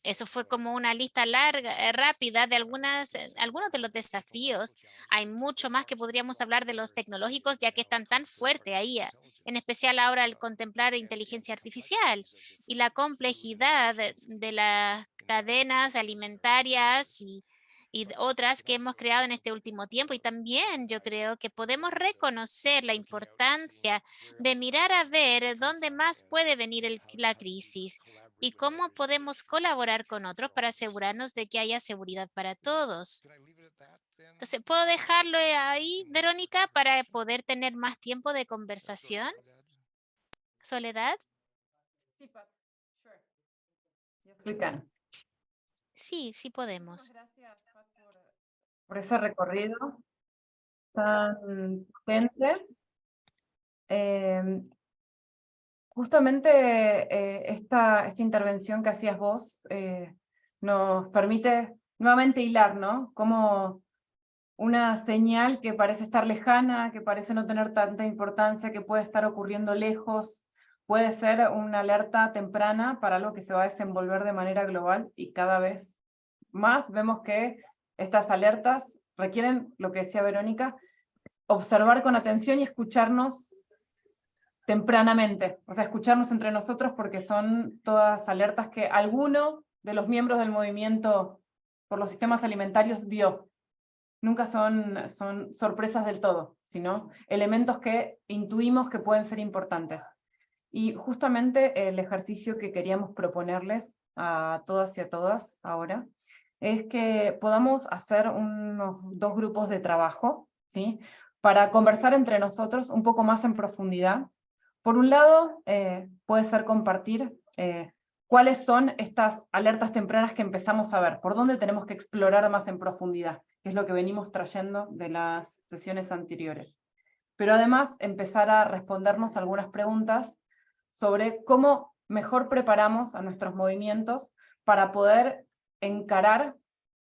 eso fue como una lista larga, rápida de algunos de los desafíos. Hay mucho más que podríamos hablar de los tecnológicos, ya que están tan fuertes ahí, en especial ahora al contemplar inteligencia artificial y la complejidad de las cadenas alimentarias y otras que hemos creado en este último tiempo. Y también yo creo que podemos reconocer la importancia de mirar a ver dónde más puede venir la crisis y cómo podemos colaborar con otros para asegurarnos de que haya seguridad para todos. Entonces, ¿puedo dejarlo ahí, Verónica, para poder tener más tiempo de conversación? Soledad. Sí, Pat. Sure. Yes, we can. Sí, sí podemos. Gracias, Pat, por ese recorrido tan potente. Justamente esta intervención que hacías vos nos permite nuevamente hilar, ¿no? Como una señal que parece estar lejana, que parece no tener tanta importancia, que puede estar ocurriendo lejos, puede ser una alerta temprana para algo que se va a desenvolver de manera global, y cada vez más vemos que estas alertas requieren, lo que decía Verónica, observar con atención y escucharnos tempranamente, o sea, escucharnos entre nosotros, porque son todas alertas que alguno de los miembros del movimiento por los sistemas alimentarios vio. Nunca son sorpresas del todo, sino elementos que intuimos que pueden ser importantes. Y justamente el ejercicio que queríamos proponerles a todas y a todas ahora es que podamos hacer unos 2 grupos de trabajo, ¿sí? Para conversar entre nosotros un poco más en profundidad. Por un lado, puede ser compartir cuáles son estas alertas tempranas que empezamos a ver, por dónde tenemos que explorar más en profundidad, que es lo que venimos trayendo de las sesiones anteriores. Pero además empezar a respondernos algunas preguntas sobre cómo mejor preparamos a nuestros movimientos para poder encarar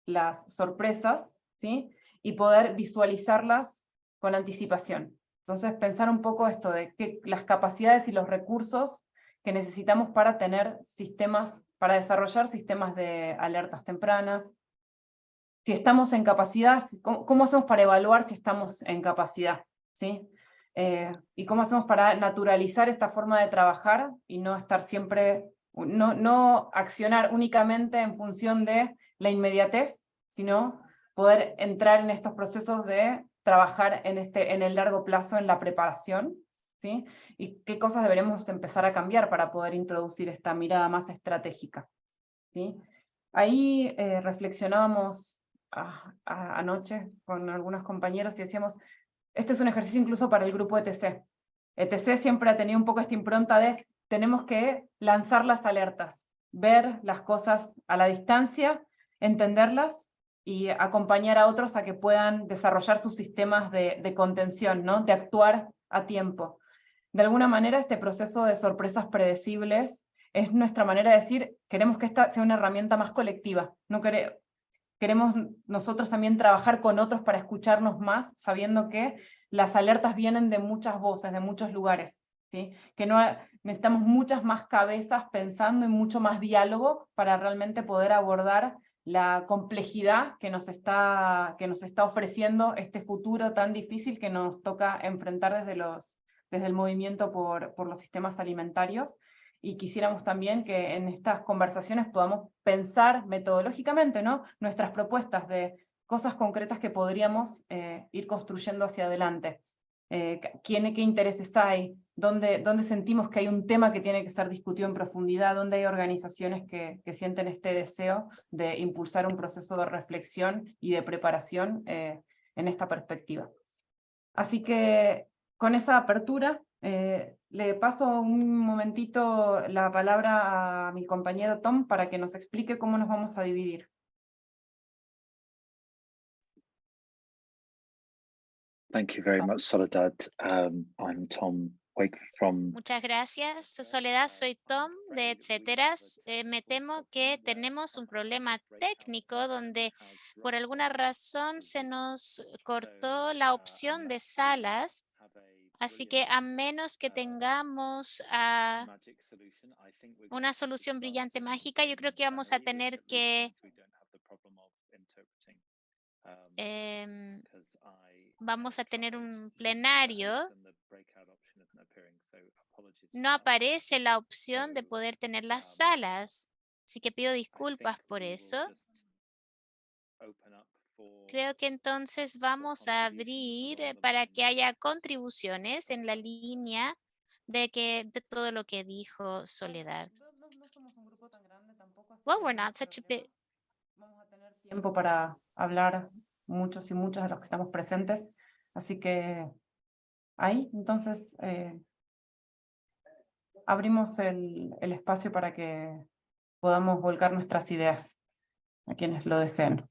las sorpresas, ¿sí? Y poder visualizarlas con anticipación. Entonces, pensar un poco esto de las capacidades y los recursos que necesitamos para tener sistemas, para desarrollar sistemas de alertas tempranas. Si estamos en capacidad, ¿cómo hacemos para evaluar si estamos en capacidad? ¿Sí? Y cómo hacemos para naturalizar esta forma de trabajar y no estar siempre, no accionar únicamente en función de la inmediatez, sino poder entrar en estos procesos de trabajar en el largo plazo, en la preparación, ¿sí? Y qué cosas deberemos empezar a cambiar para poder introducir esta mirada más estratégica, ¿sí? Ahí reflexionábamos anoche con algunos compañeros y decíamos, esto es un ejercicio incluso para el grupo ETC. ETC siempre ha tenido un poco esta impronta de tenemos que lanzar las alertas, ver las cosas a la distancia, entenderlas y acompañar a otros a que puedan desarrollar sus sistemas de contención, ¿no? De actuar a tiempo. De alguna manera, este proceso de sorpresas predecibles es nuestra manera de decir, queremos que esta sea una herramienta más colectiva. No queremos nosotros también trabajar con otros para escucharnos más, sabiendo que las alertas vienen de muchas voces, de muchos lugares, ¿sí? Que no necesitamos muchas más cabezas pensando y mucho más diálogo para realmente poder abordar la complejidad que nos está ofreciendo este futuro tan difícil que nos toca enfrentar desde el movimiento por los sistemas alimentarios. Y quisiéramos también que en estas conversaciones podamos pensar metodológicamente, ¿no? Nuestras propuestas de cosas concretas que podríamos ir construyendo hacia adelante. ¿Qué intereses hay? ¿Dónde sentimos que hay un tema que tiene que ser discutido en profundidad? ¿Dónde hay organizaciones que sienten este deseo de impulsar un proceso de reflexión y de preparación en esta perspectiva? Así que con esa apertura, le paso un momentito la palabra a mi compañero Tom para que nos explique cómo nos vamos a dividir. Thank you very much, Soledad. I'm Tom Wake from... Muchas gracias, Soledad. Soy Tom de Etcéteras. Me temo que tenemos un problema técnico donde por alguna razón se nos cortó la opción de salas. Así que a menos que tengamos una solución brillante mágica, yo creo que vamos a tener que vamos a tener un plenario. No aparece la opción de poder tener las salas, así que pido disculpas por eso. Creo que entonces vamos a abrir para que haya contribuciones en la línea de todo lo que dijo Soledad. No somos un grupo tan grande tampoco, así Well, que we're not such a big. vamos a tener tiempo para hablar muchos y muchas de los que estamos presentes. Así que ahí, entonces, abrimos el espacio para que podamos volcar nuestras ideas a quienes lo deseen.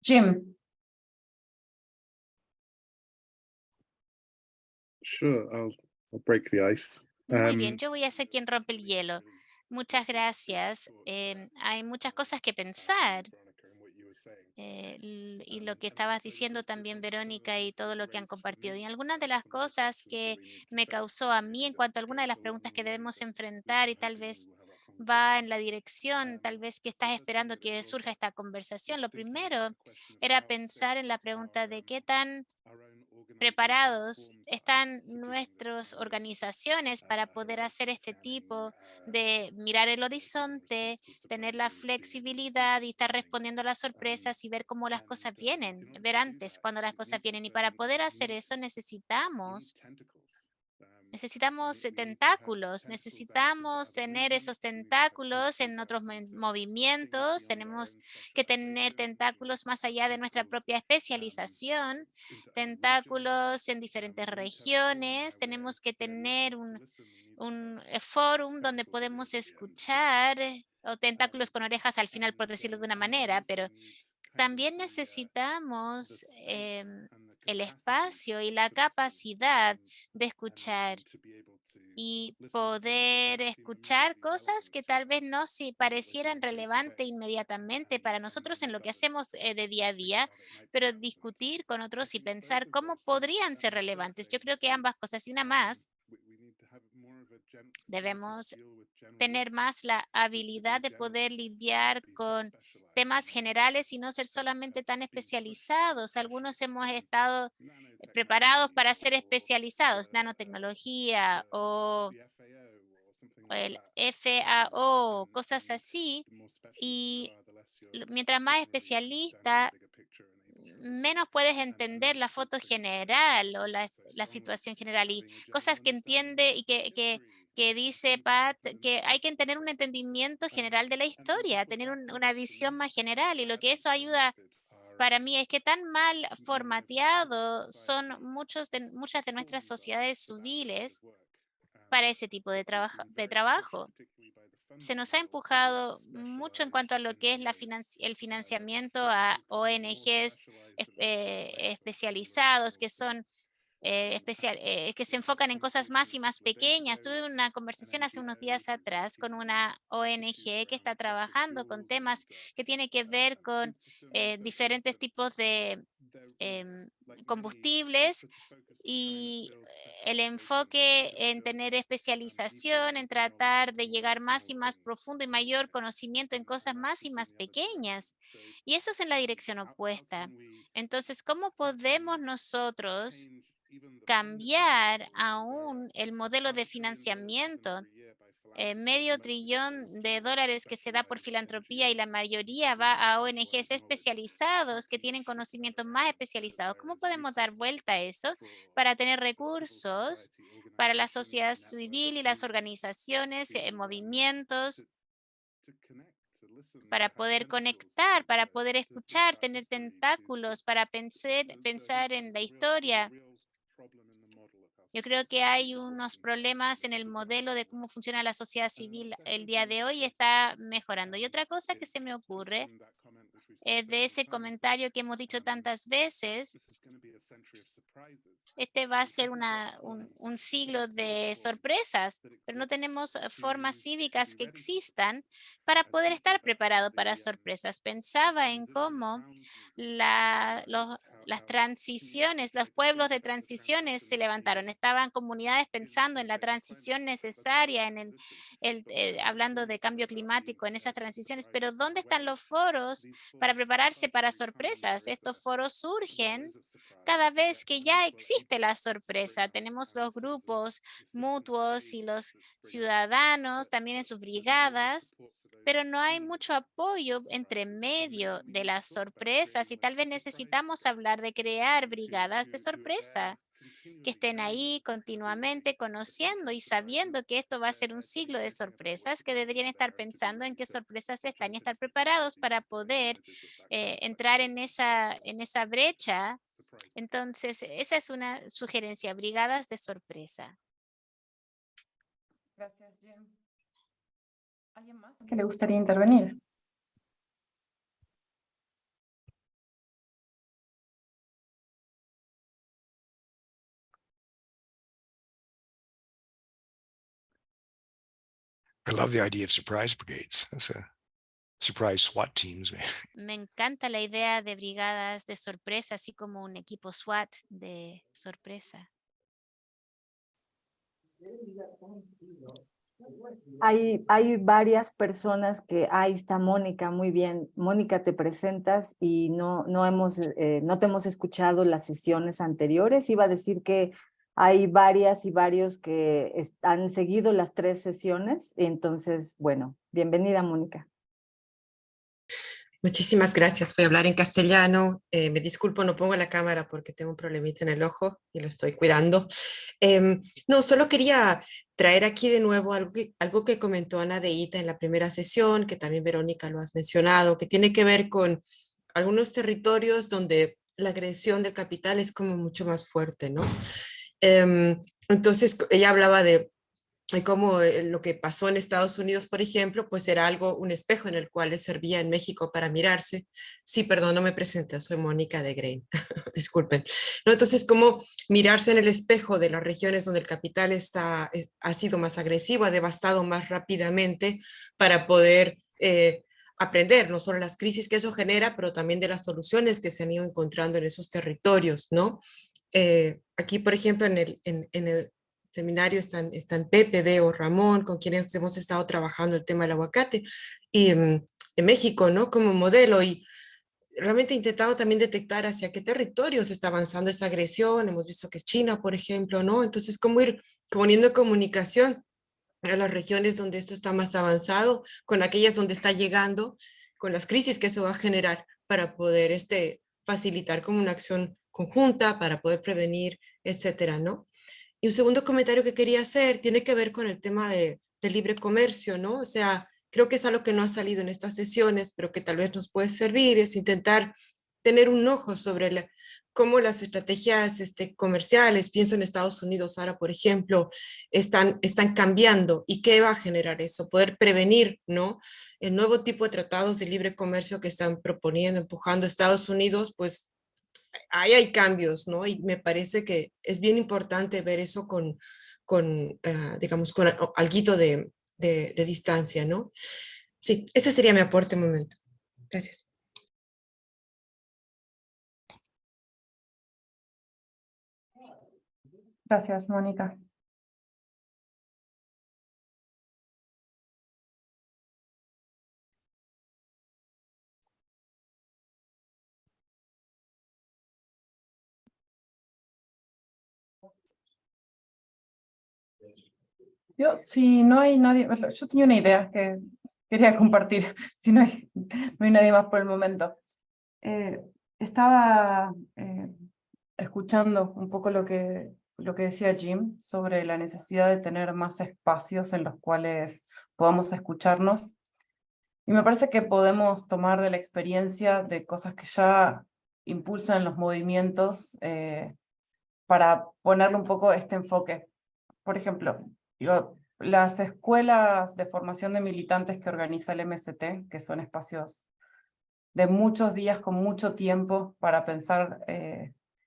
Jim. Sure, I'll break the ice. Muy bien, yo voy a ser quien rompe el hielo. Muchas gracias. Hay muchas cosas que pensar. Y lo que estabas diciendo también, Verónica, y todo lo que han compartido. Y algunas de las cosas que me causó a mí en cuanto a algunas de las preguntas que debemos enfrentar y tal vez va en la dirección, tal vez que estás esperando que surja esta conversación. Lo primero era pensar en la pregunta de qué tan preparados están nuestras organizaciones para poder hacer este tipo de mirar el horizonte, tener la flexibilidad y estar respondiendo a las sorpresas y ver cómo las cosas vienen, ver antes cuando las cosas vienen. Y para poder hacer eso necesitamos tentáculos, necesitamos tener esos tentáculos en otros movimientos, tenemos que tener tentáculos más allá de nuestra propia especialización, tentáculos en diferentes regiones, tenemos que tener un fórum donde podemos escuchar, o tentáculos con orejas al final, por decirlo de una manera, pero también necesitamos el espacio y la capacidad de escuchar y poder escuchar cosas que tal vez no si parecieran relevantes inmediatamente para nosotros en lo que hacemos de día a día, pero discutir con otros y pensar cómo podrían ser relevantes. Yo creo que ambas cosas y una más, debemos tener más la habilidad de poder lidiar con temas generales y no ser solamente tan especializados. Algunos hemos estado preparados para ser especializados, nanotecnología o el FAO, cosas así, y mientras más especialista, menos puedes entender la foto general o la situación general, y cosas que entiende y que dice Pat, que hay que tener un entendimiento general de la historia, tener una visión más general, y lo que eso ayuda para mí es que tan mal formateados son muchas de nuestras sociedades civiles para ese tipo de trabajo. Se nos ha empujado mucho en cuanto a lo que es el financiamiento a ONGs especializados, que son que se enfocan en cosas más y más pequeñas. Tuve una conversación hace unos días atrás con una ONG que está trabajando con temas que tienen que ver con diferentes tipos de combustibles, y el enfoque en tener especialización, en tratar de llegar más y más profundo y mayor conocimiento en cosas más y más pequeñas. Y eso es en la dirección opuesta. Entonces, ¿cómo podemos nosotros cambiar aún el modelo de financiamiento? $500 billones que se da por filantropía, y la mayoría va a ONGs especializados que tienen conocimientos más especializados. ¿Cómo podemos dar vuelta a eso para tener recursos para la sociedad civil y las organizaciones, movimientos, para poder conectar, para poder escuchar, tener tentáculos, para pensar en la historia? Yo creo que hay unos problemas en el modelo de cómo funciona la sociedad civil el día de hoy, y está mejorando. Y otra cosa que se me ocurre es de ese comentario que hemos dicho tantas veces: este va a ser un siglo de sorpresas, pero no tenemos formas cívicas que existan para poder estar preparado para sorpresas. Pensaba en cómo las transiciones, los pueblos de transiciones se levantaron. Estaban comunidades pensando en la transición necesaria, hablando de cambio climático en esas transiciones, pero ¿dónde están los foros para prepararse para sorpresas? Estos foros surgen cada vez que ya existe la sorpresa. Tenemos los grupos mutuos y los ciudadanos también en sus brigadas, pero no hay mucho apoyo entre medio de las sorpresas, y tal vez necesitamos hablar de crear brigadas de sorpresa que estén ahí continuamente conociendo y sabiendo que esto va a ser un siglo de sorpresas, que deberían estar pensando en qué sorpresas están y estar preparados para poder entrar en esa brecha. Entonces, esa es una sugerencia: brigadas de sorpresa. Gracias, Jen. ¿Alguien más que le gustaría intervenir? I love the idea of surprise brigades. That's a surprise SWAT teams. Me encanta la idea de brigadas de sorpresa, así como un equipo SWAT de sorpresa. Hay varias personas que, ahí está Mónica, muy bien. Mónica, te presentas y no te hemos escuchado las sesiones anteriores. Iba a decir que hay varias y varios que han seguido las 3 sesiones. Entonces, bueno, bienvenida, Mónica. Muchísimas gracias. Voy a hablar en castellano. Me disculpo, no pongo la cámara porque tengo un problemita en el ojo y lo estoy cuidando. No, solo quería traer aquí de nuevo algo que comentó Ana de Ita en la primera sesión, que también Verónica lo has mencionado, que tiene que ver con algunos territorios donde la agresión del capital es como mucho más fuerte, ¿no? Entonces, ella hablaba de cómo lo que pasó en Estados Unidos, por ejemplo, pues era un espejo en el cual les servía en México para mirarse. Sí, perdón, no me presenté, soy Mónica de Grain, disculpen. ¿No? Entonces, cómo mirarse en el espejo de las regiones donde el capital ha sido más agresivo, ha devastado más rápidamente para poder aprender no solo las crisis que eso genera, pero también de las soluciones que se han ido encontrando en esos territorios, ¿no? Aquí, por ejemplo, en el seminario están Pepe, Beo, Ramón, con quienes hemos estado trabajando el tema del aguacate, y en México, ¿no? Como modelo, y realmente intentado también detectar hacia qué territorios está avanzando esa agresión. Hemos visto que es China, por ejemplo, ¿no? Entonces, cómo ir poniendo comunicación a las regiones donde esto está más avanzado, con aquellas donde está llegando, con las crisis que eso va a generar para poder facilitar como una acción conjunta, para poder prevenir, etcétera, ¿no? Y un segundo comentario que quería hacer tiene que ver con el tema de libre comercio, ¿no? O sea, creo que es algo que no ha salido en estas sesiones, pero que tal vez nos puede servir, es intentar tener un ojo sobre cómo las estrategias comerciales, pienso en Estados Unidos ahora, por ejemplo, están cambiando y qué va a generar eso, poder prevenir, ¿no? El nuevo tipo de tratados de libre comercio que están proponiendo, empujando Estados Unidos, pues ahí hay cambios, ¿no? Y me parece que es bien importante ver eso digamos, con alguito de distancia, ¿no? Sí, ese sería mi aporte de momento. Gracias. Gracias, Mónica. Yo, si no hay nadie, yo tenía una idea que quería compartir, si no hay nadie más por el momento. Estaba escuchando un poco lo que decía Jim sobre la necesidad de tener más espacios en los cuales podamos escucharnos. Y me parece que podemos tomar de la experiencia de cosas que ya impulsan los movimientos para ponerle un poco este enfoque. Por ejemplo, las escuelas de formación de militantes que organiza el MST, que son espacios de muchos días con mucho tiempo para pensar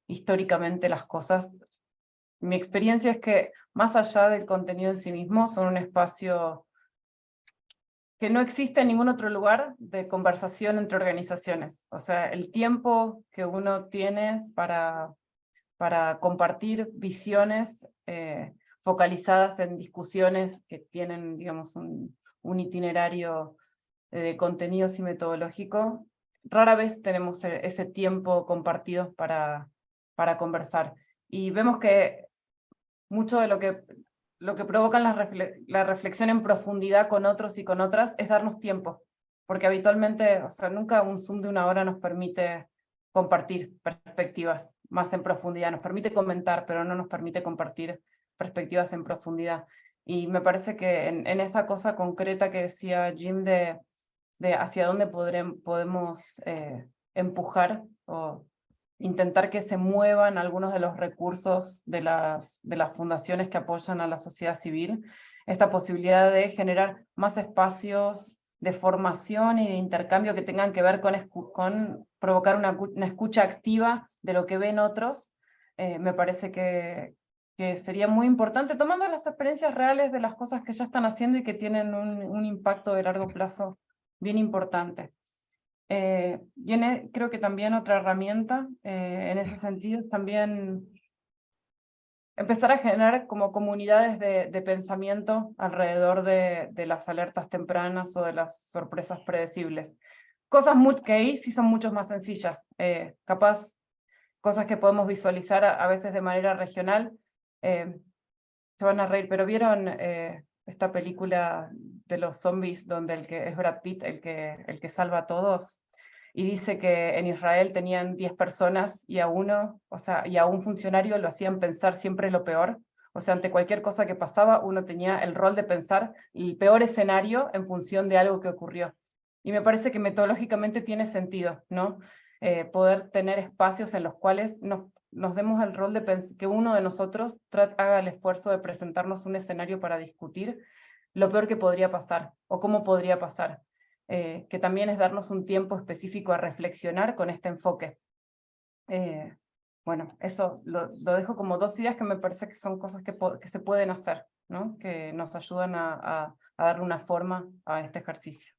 históricamente las cosas. Mi experiencia es que más allá del contenido en sí mismo, son un espacio que no existe en ningún otro lugar de conversación entre organizaciones. O sea, el tiempo que uno tiene para compartir visiones focalizadas en discusiones que tienen, digamos, un itinerario de contenidos y metodológico, rara vez tenemos ese tiempo compartido para conversar. Y vemos que mucho de lo que provocan la reflexión en profundidad con otros y con otras es darnos tiempo, porque habitualmente, o sea, nunca un Zoom de 1 hora nos permite compartir perspectivas más en profundidad, nos permite comentar, pero no nos permite compartir perspectivas en profundidad. Y me parece que en esa cosa concreta que decía Jim de hacia dónde podemos empujar o intentar que se muevan algunos de los recursos de las fundaciones que apoyan a la sociedad civil, esta posibilidad de generar más espacios de formación y de intercambio que tengan que ver con provocar una escucha activa de lo que ven otros, me parece que sería muy importante, tomando las experiencias reales de las cosas que ya están haciendo y que tienen un impacto de largo plazo bien importante. Creo que también otra herramienta en ese sentido es también empezar a generar como comunidades de pensamiento alrededor de las alertas tempranas o de las sorpresas predecibles. Cosas que ahí sí son mucho más sencillas, capaz cosas que podemos visualizar a veces de manera regional. Se van a reír, pero ¿vieron esta película de los zombies donde es Brad Pitt el que salva a todos? Y dice que en Israel tenían 10 personas y a un funcionario lo hacían pensar siempre lo peor. O sea, ante cualquier cosa que pasaba, uno tenía el rol de pensar el peor escenario en función de algo que ocurrió. Y me parece que metodológicamente tiene sentido, ¿no? Poder tener espacios en los cuales nos demos el rol de que uno de nosotros haga el esfuerzo de presentarnos un escenario para discutir lo peor que podría pasar o cómo podría pasar, que también es darnos un tiempo específico a reflexionar con este enfoque. Bueno, eso lo dejo como 2 ideas que me parece que son cosas que se pueden hacer, ¿no? Que nos ayudan a darle una forma a este ejercicio.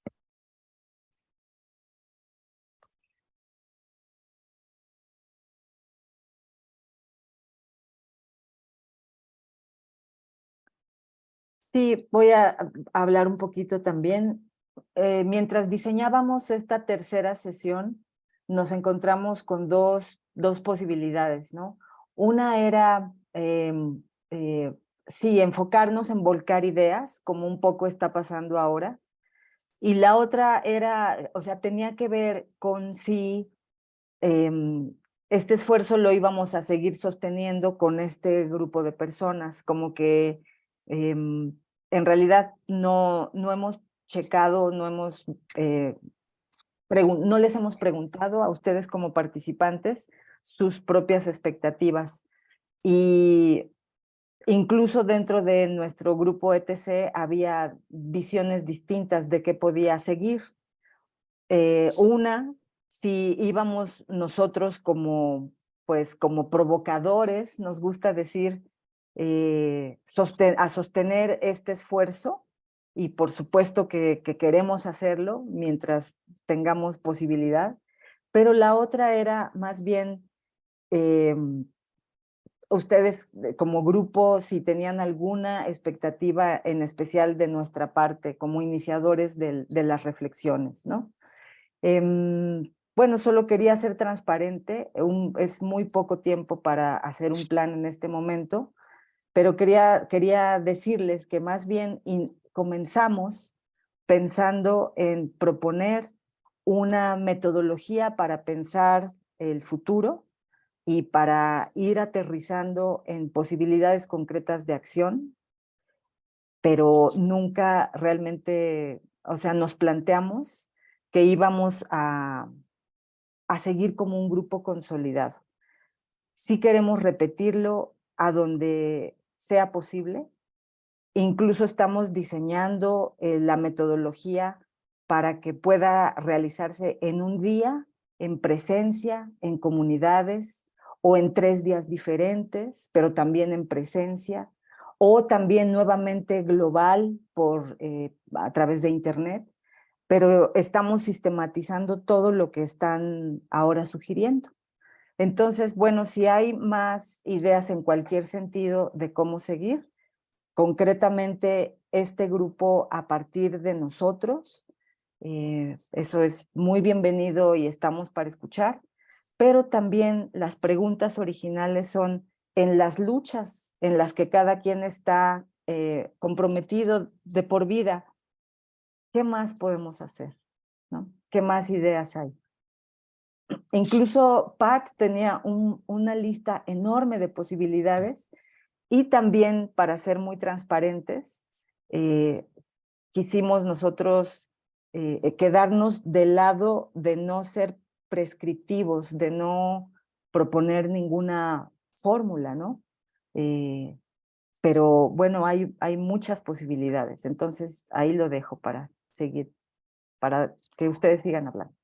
Sí, voy a hablar un poquito también. Mientras diseñábamos esta tercera sesión, nos encontramos con dos posibilidades, ¿no? Una era sí, enfocarnos en volcar ideas, como un poco está pasando ahora. Y la otra era, o sea, tenía que ver con si este esfuerzo lo íbamos a seguir sosteniendo con este grupo de personas, como que en realidad no hemos checado, no les hemos preguntado a ustedes como participantes sus propias expectativas. Y incluso dentro de nuestro grupo ETC había visiones distintas de qué podía seguir. Una, si íbamos nosotros como, pues, como provocadores, nos gusta decir, a sostener este esfuerzo, y por supuesto que queremos hacerlo mientras tengamos posibilidad, pero la otra era más bien ustedes como grupo, si tenían alguna expectativa en especial de nuestra parte como iniciadores de las reflexiones, ¿no? Bueno, solo quería ser transparente, es muy poco tiempo para hacer un plan en este momento, pero quería decirles que más bien comenzamos pensando en proponer una metodología para pensar el futuro y para ir aterrizando en posibilidades concretas de acción, pero nunca realmente, o sea, nos planteamos que íbamos a seguir como un grupo consolidado. Sí queremos repetirlo a donde sea posible. Incluso estamos diseñando la metodología para que pueda realizarse en un día, en presencia, en comunidades, o en 3 días diferentes, pero también en presencia, o también nuevamente global a través de Internet, pero estamos sistematizando todo lo que están ahora sugiriendo. Entonces, bueno, si hay más ideas en cualquier sentido de cómo seguir, concretamente este grupo a partir de nosotros, eso es muy bienvenido y estamos para escuchar, pero también las preguntas originales son en las luchas en las que cada quien está comprometido de por vida. ¿Qué más podemos hacer? ¿No? ¿Qué más ideas hay? Incluso Pat tenía una lista enorme de posibilidades y también, para ser muy transparentes, quisimos nosotros quedarnos del lado de no ser prescriptivos, de no proponer ninguna fórmula, ¿no? Pero bueno, hay muchas posibilidades, entonces ahí lo dejo para seguir, para que ustedes sigan hablando.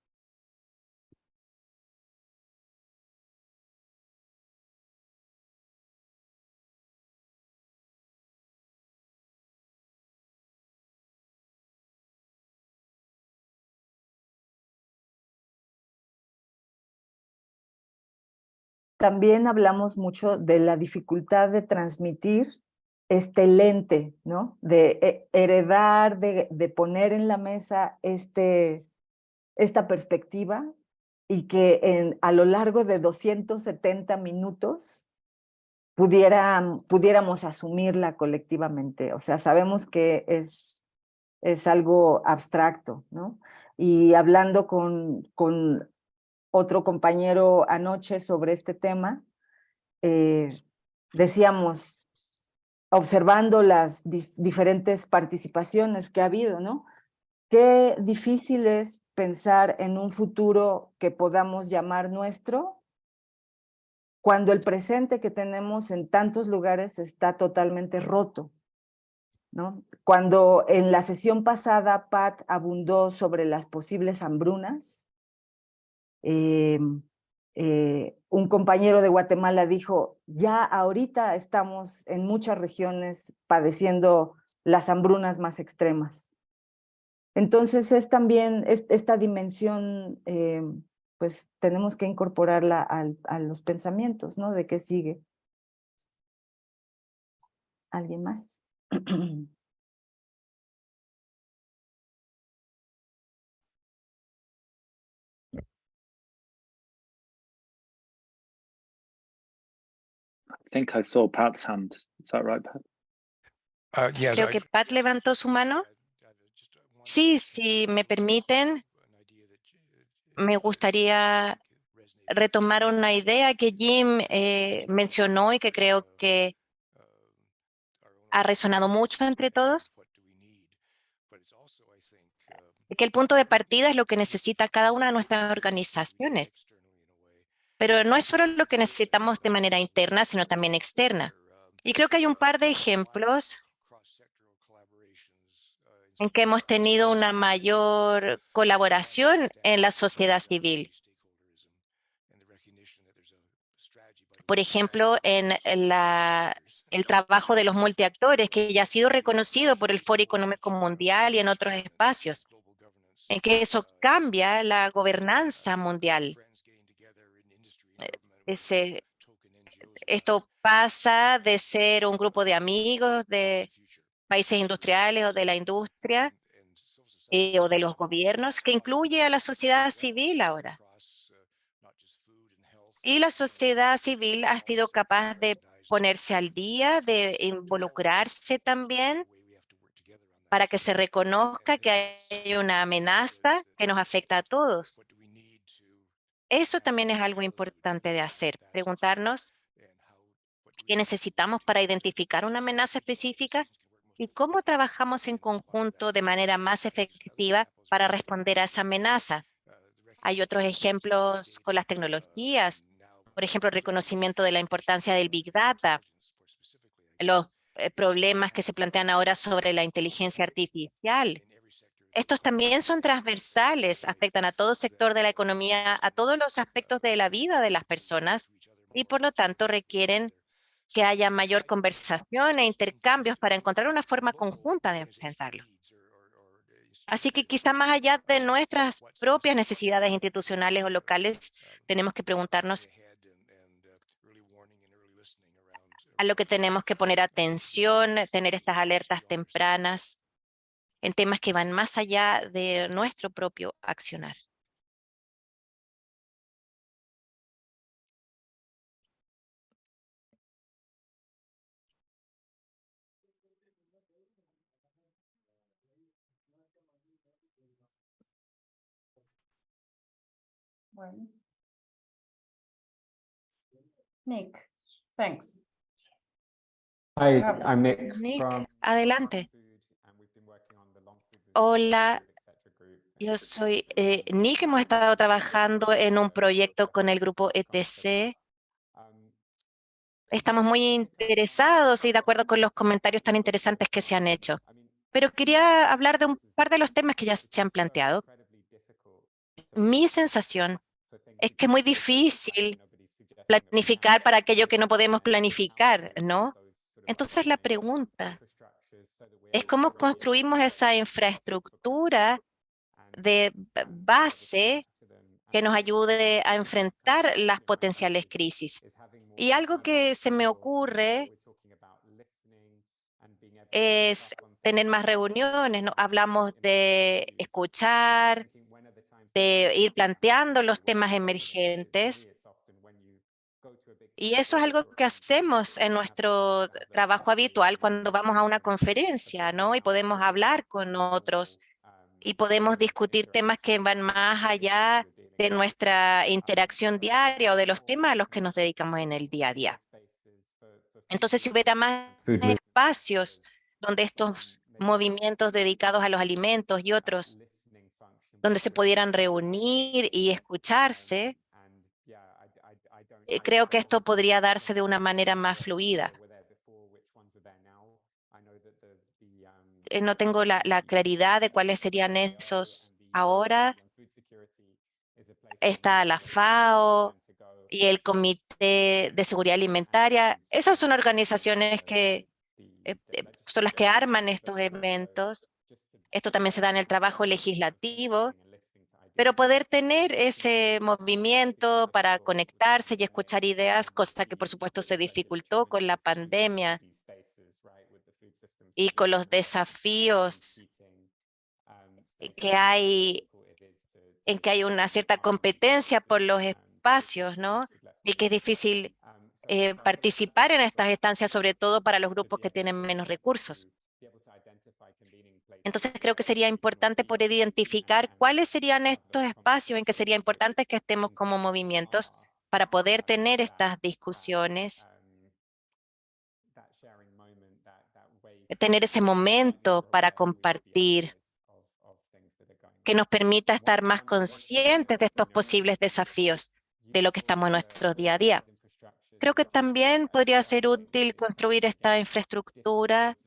También hablamos mucho de la dificultad de transmitir este lente, ¿no? De heredar, de poner en la mesa esta perspectiva y que a lo largo de 270 minutos pudiéramos asumirla colectivamente. O sea, sabemos que es algo abstracto, ¿no? Y hablando con otro compañero anoche sobre este tema, decíamos, observando las diferentes participaciones que ha habido, ¿no? Qué difícil es pensar en un futuro que podamos llamar nuestro cuando el presente que tenemos en tantos lugares está totalmente roto, ¿no? Cuando en la sesión pasada Pat abundó sobre las posibles hambrunas, un compañero de Guatemala dijo, ya ahorita estamos en muchas regiones padeciendo las hambrunas más extremas. Entonces es también esta dimensión, pues tenemos que incorporarla a los pensamientos, ¿no? ¿De qué sigue? ¿Alguien más? I think I saw Pat's hand. Is that right, Pat? Yes, Creo que Pat levantó su mano. Sí, si me permiten, me gustaría retomar una idea que Jim mencionó y que creo que ha resonado mucho entre todos, que el punto de partida es lo que necesita cada una de nuestras organizaciones, pero no es solo lo que necesitamos de manera interna, sino también externa. Y creo que hay un par de ejemplos en que hemos tenido una mayor colaboración en la sociedad civil. Por ejemplo, en el trabajo de los multiactores, que ya ha sido reconocido por el Foro Económico Mundial y en otros espacios, en que eso cambia la gobernanza mundial. Esto pasa de ser un grupo de amigos de países industriales o de la industria o de los gobiernos, que incluye a la sociedad civil ahora. Y la sociedad civil ha sido capaz de ponerse al día, de involucrarse también para que se reconozca que hay una amenaza que nos afecta a todos. Eso también es algo importante de hacer, preguntarnos qué necesitamos para identificar una amenaza específica y cómo trabajamos en conjunto de manera más efectiva para responder a esa amenaza. Hay otros ejemplos con las tecnologías, por ejemplo, el reconocimiento de la importancia del Big Data, los problemas que se plantean ahora sobre la inteligencia artificial. Estos también son transversales, afectan a todo sector de la economía, a todos los aspectos de la vida de las personas y por lo tanto requieren que haya mayor conversación e intercambios para encontrar una forma conjunta de enfrentarlo. Así que quizá más allá de nuestras propias necesidades institucionales o locales, tenemos que preguntarnos a lo que tenemos que poner atención, tener estas alertas tempranas en temas que van más allá de nuestro propio accionar. Bueno. Nick, thanks. Hi, Ah, I'm Nick Nick, from adelante. Hola, yo soy Nick. Hemos estado trabajando en un proyecto con el grupo ETC. Estamos muy interesados y de acuerdo con los comentarios tan interesantes que se han hecho. Pero quería hablar de un par de los temas que ya se han planteado. Mi sensación es que es muy difícil planificar para aquello que no podemos planificar, ¿no? Entonces la pregunta es cómo construimos esa infraestructura de base que nos ayude a enfrentar las potenciales crisis. Y algo que se me ocurre es tener más reuniones, ¿no? Hablamos de escuchar, de ir planteando los temas emergentes. Y eso es algo que hacemos en nuestro trabajo habitual cuando vamos a una conferencia, ¿no? Y podemos hablar con otros y podemos discutir temas que van más allá de nuestra interacción diaria o de los temas a los que nos dedicamos en el día a día. Entonces, si hubiera más espacios donde estos movimientos dedicados a los alimentos y otros, donde se pudieran reunir y escucharse, creo que esto podría darse de una manera más fluida. No tengo la claridad de cuáles serían esos ahora. Está la FAO y el Comité de Seguridad Alimentaria. Esas son organizaciones que son las que arman estos eventos. Esto también se da en el trabajo legislativo. Pero poder tener ese movimiento para conectarse y escuchar ideas, cosa que por supuesto se dificultó con la pandemia y con los desafíos que hay, en que hay una cierta competencia por los espacios, ¿no? Y que es difícil participar en estas instancias, sobre todo para los grupos que tienen menos recursos. Entonces creo que sería importante poder identificar cuáles serían estos espacios en que sería importante que estemos como movimientos para poder tener estas discusiones, tener ese momento para compartir, que nos permita estar más conscientes de estos posibles desafíos, de lo que estamos en nuestro día a día. Creo que también podría ser útil construir esta infraestructura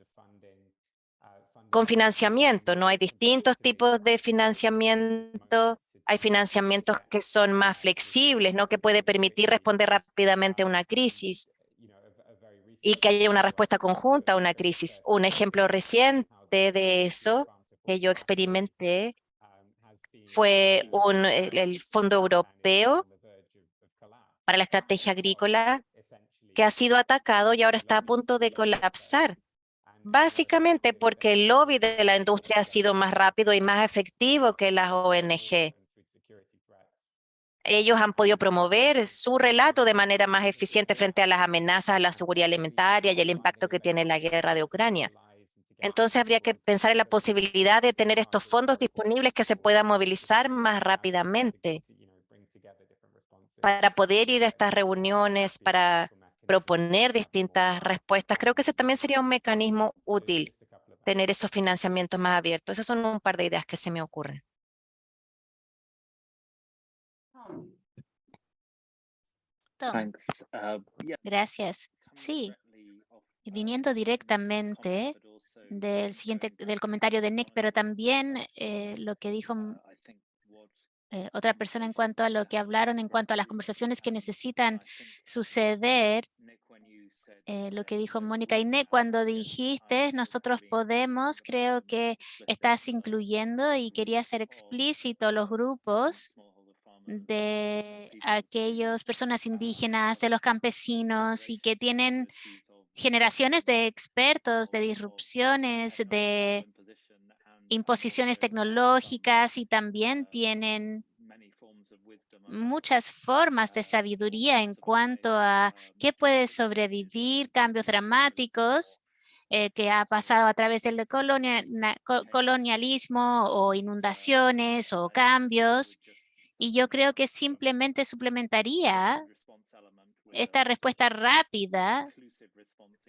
con financiamiento, ¿no? Hay distintos tipos de financiamiento, hay financiamientos que son más flexibles, ¿no? Que puede permitir responder rápidamente a una crisis y que haya una respuesta conjunta a una crisis. Un ejemplo reciente de eso que yo experimenté fue el Fondo Europeo para la Estrategia Agrícola, que ha sido atacado y ahora está a punto de colapsar. Básicamente porque el lobby de la industria ha sido más rápido y más efectivo que las ONG. Ellos han podido promover su relato de manera más eficiente frente a las amenazas a la seguridad alimentaria y el impacto que tiene la guerra de Ucrania. Entonces habría que pensar en la posibilidad de tener estos fondos disponibles que se puedan movilizar más rápidamente para poder ir a estas reuniones, para proponer distintas respuestas. Creo que ese también sería un mecanismo útil, tener esos financiamientos más abiertos. Esas son un par de ideas que se me ocurren. Tom, Thanks. Yeah, gracias. Sí, viniendo directamente del comentario de Nick, pero también lo que dijo otra persona en cuanto a lo que hablaron, en cuanto a las conversaciones que necesitan suceder, lo que dijo Mónica y Nick, cuando dijiste nosotros podemos, creo que estás incluyendo y quería ser explícito los grupos de aquellas personas indígenas, de los campesinos y que tienen generaciones de expertos, de disrupciones, de imposiciones tecnológicas y también tienen muchas formas de sabiduría en cuanto a qué puede sobrevivir, cambios dramáticos que ha pasado a través del colonialismo o inundaciones o cambios. Y yo creo que simplemente suplementaría esta respuesta rápida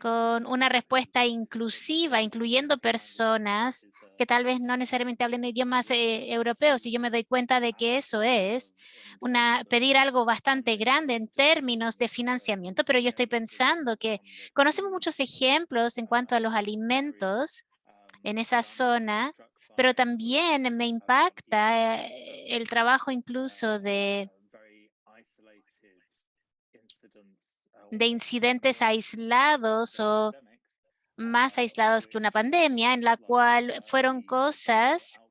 con una respuesta inclusiva, incluyendo personas que tal vez no necesariamente hablen idiomas europeos. Y yo me doy cuenta de que eso es pedir algo bastante grande en términos de financiamiento, pero yo estoy pensando que conocemos muchos ejemplos en cuanto a los alimentos en esa zona, pero también me impacta el trabajo incluso de incidentes aislados o más aislados que una pandemia, en la cual fueron cosas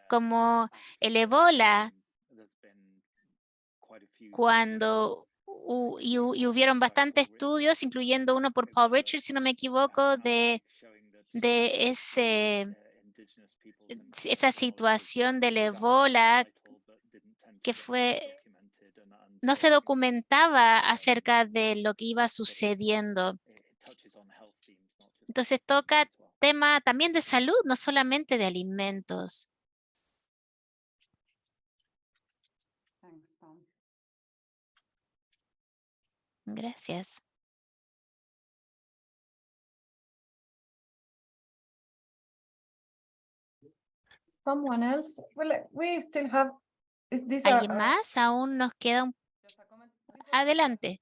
como el ébola, cuando y hubieron bastantes estudios, incluyendo uno por Paul Richards, si no me equivoco, de esa situación del ébola que no se documentaba acerca de lo que iba sucediendo. Entonces toca tema también de salud, no solamente de alimentos. Gracias. Someone else? Well, we still have. ¿Alguien más? Aún nos queda adelante.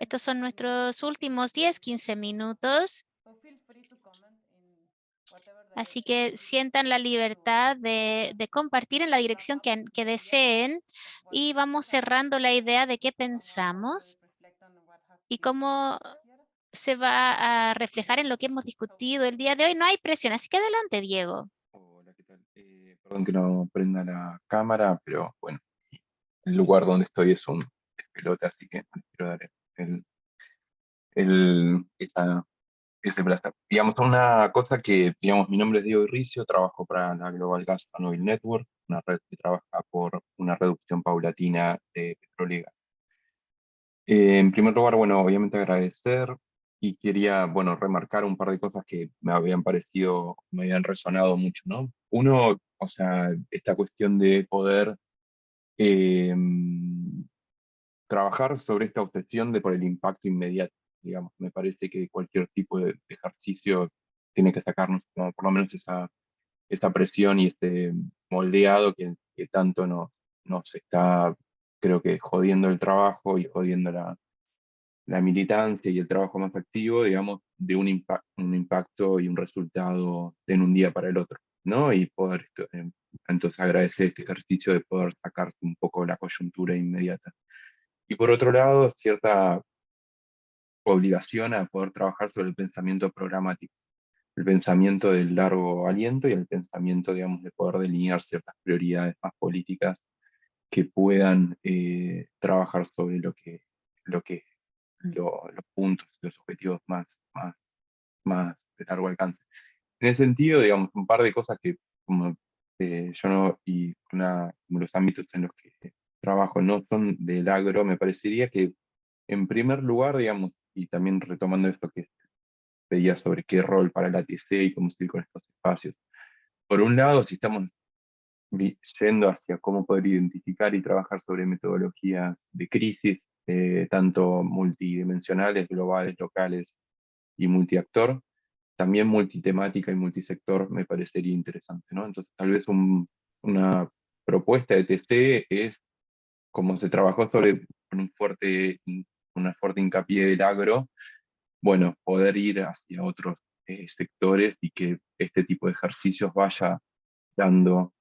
Estos son nuestros últimos 10, 15 minutos. Así que sientan la libertad de compartir en la dirección que deseen y vamos cerrando la idea de qué pensamos y cómo se va a reflejar en lo que hemos discutido el día de hoy. No hay presión, así que adelante, Diego. Hola, ¿qué tal? Perdón que no prenda la cámara, pero bueno, el lugar donde estoy es un despelote, así que quiero dar ese placer. Digamos, una cosa que, digamos, mi nombre es Diego Irricio, trabajo para la Global Gas and Oil Network, una red que trabaja por una reducción paulatina de petróleo y gas. En primer lugar, bueno, obviamente agradecer y quería, bueno, remarcar un par de cosas que me habían parecido, me habían resonado mucho, ¿no? Uno, o sea, esta cuestión de poder eh, trabajar sobre esta obsesión de por el impacto inmediato, digamos. Me parece que cualquier tipo de ejercicio tiene que sacarnos como por lo menos esa presión y este moldeado que tanto nos está, creo que, jodiendo el trabajo y jodiendo la militancia y el trabajo más activo, digamos, de un impacto y un resultado en un día para el otro, ¿no? Y poder, entonces, agradecer este ejercicio de poder sacar un poco la coyuntura inmediata. Y por otro lado, cierta obligación a poder trabajar sobre el pensamiento programático, el pensamiento del largo aliento y el pensamiento, digamos, de poder delinear ciertas prioridades más políticas que puedan trabajar sobre los puntos, los objetivos más de largo alcance. En ese sentido, digamos, un par de cosas que como yo no, y como los ámbitos en los que trabajo no son del agro, me parecería que en primer lugar, digamos, y también retomando esto que pedía sobre qué rol para la ATC y cómo seguir con estos espacios. Por un lado, si estamos yendo hacia cómo poder identificar y trabajar sobre metodologías de crisis, tanto multidimensionales, globales, locales y multiactor, también multitemática y multisector me parecería interesante, ¿no? Entonces, tal vez una propuesta de TC es, como se trabajó sobre una fuerte hincapié del agro, bueno, poder ir hacia otros sectores y que este tipo de ejercicios vaya dando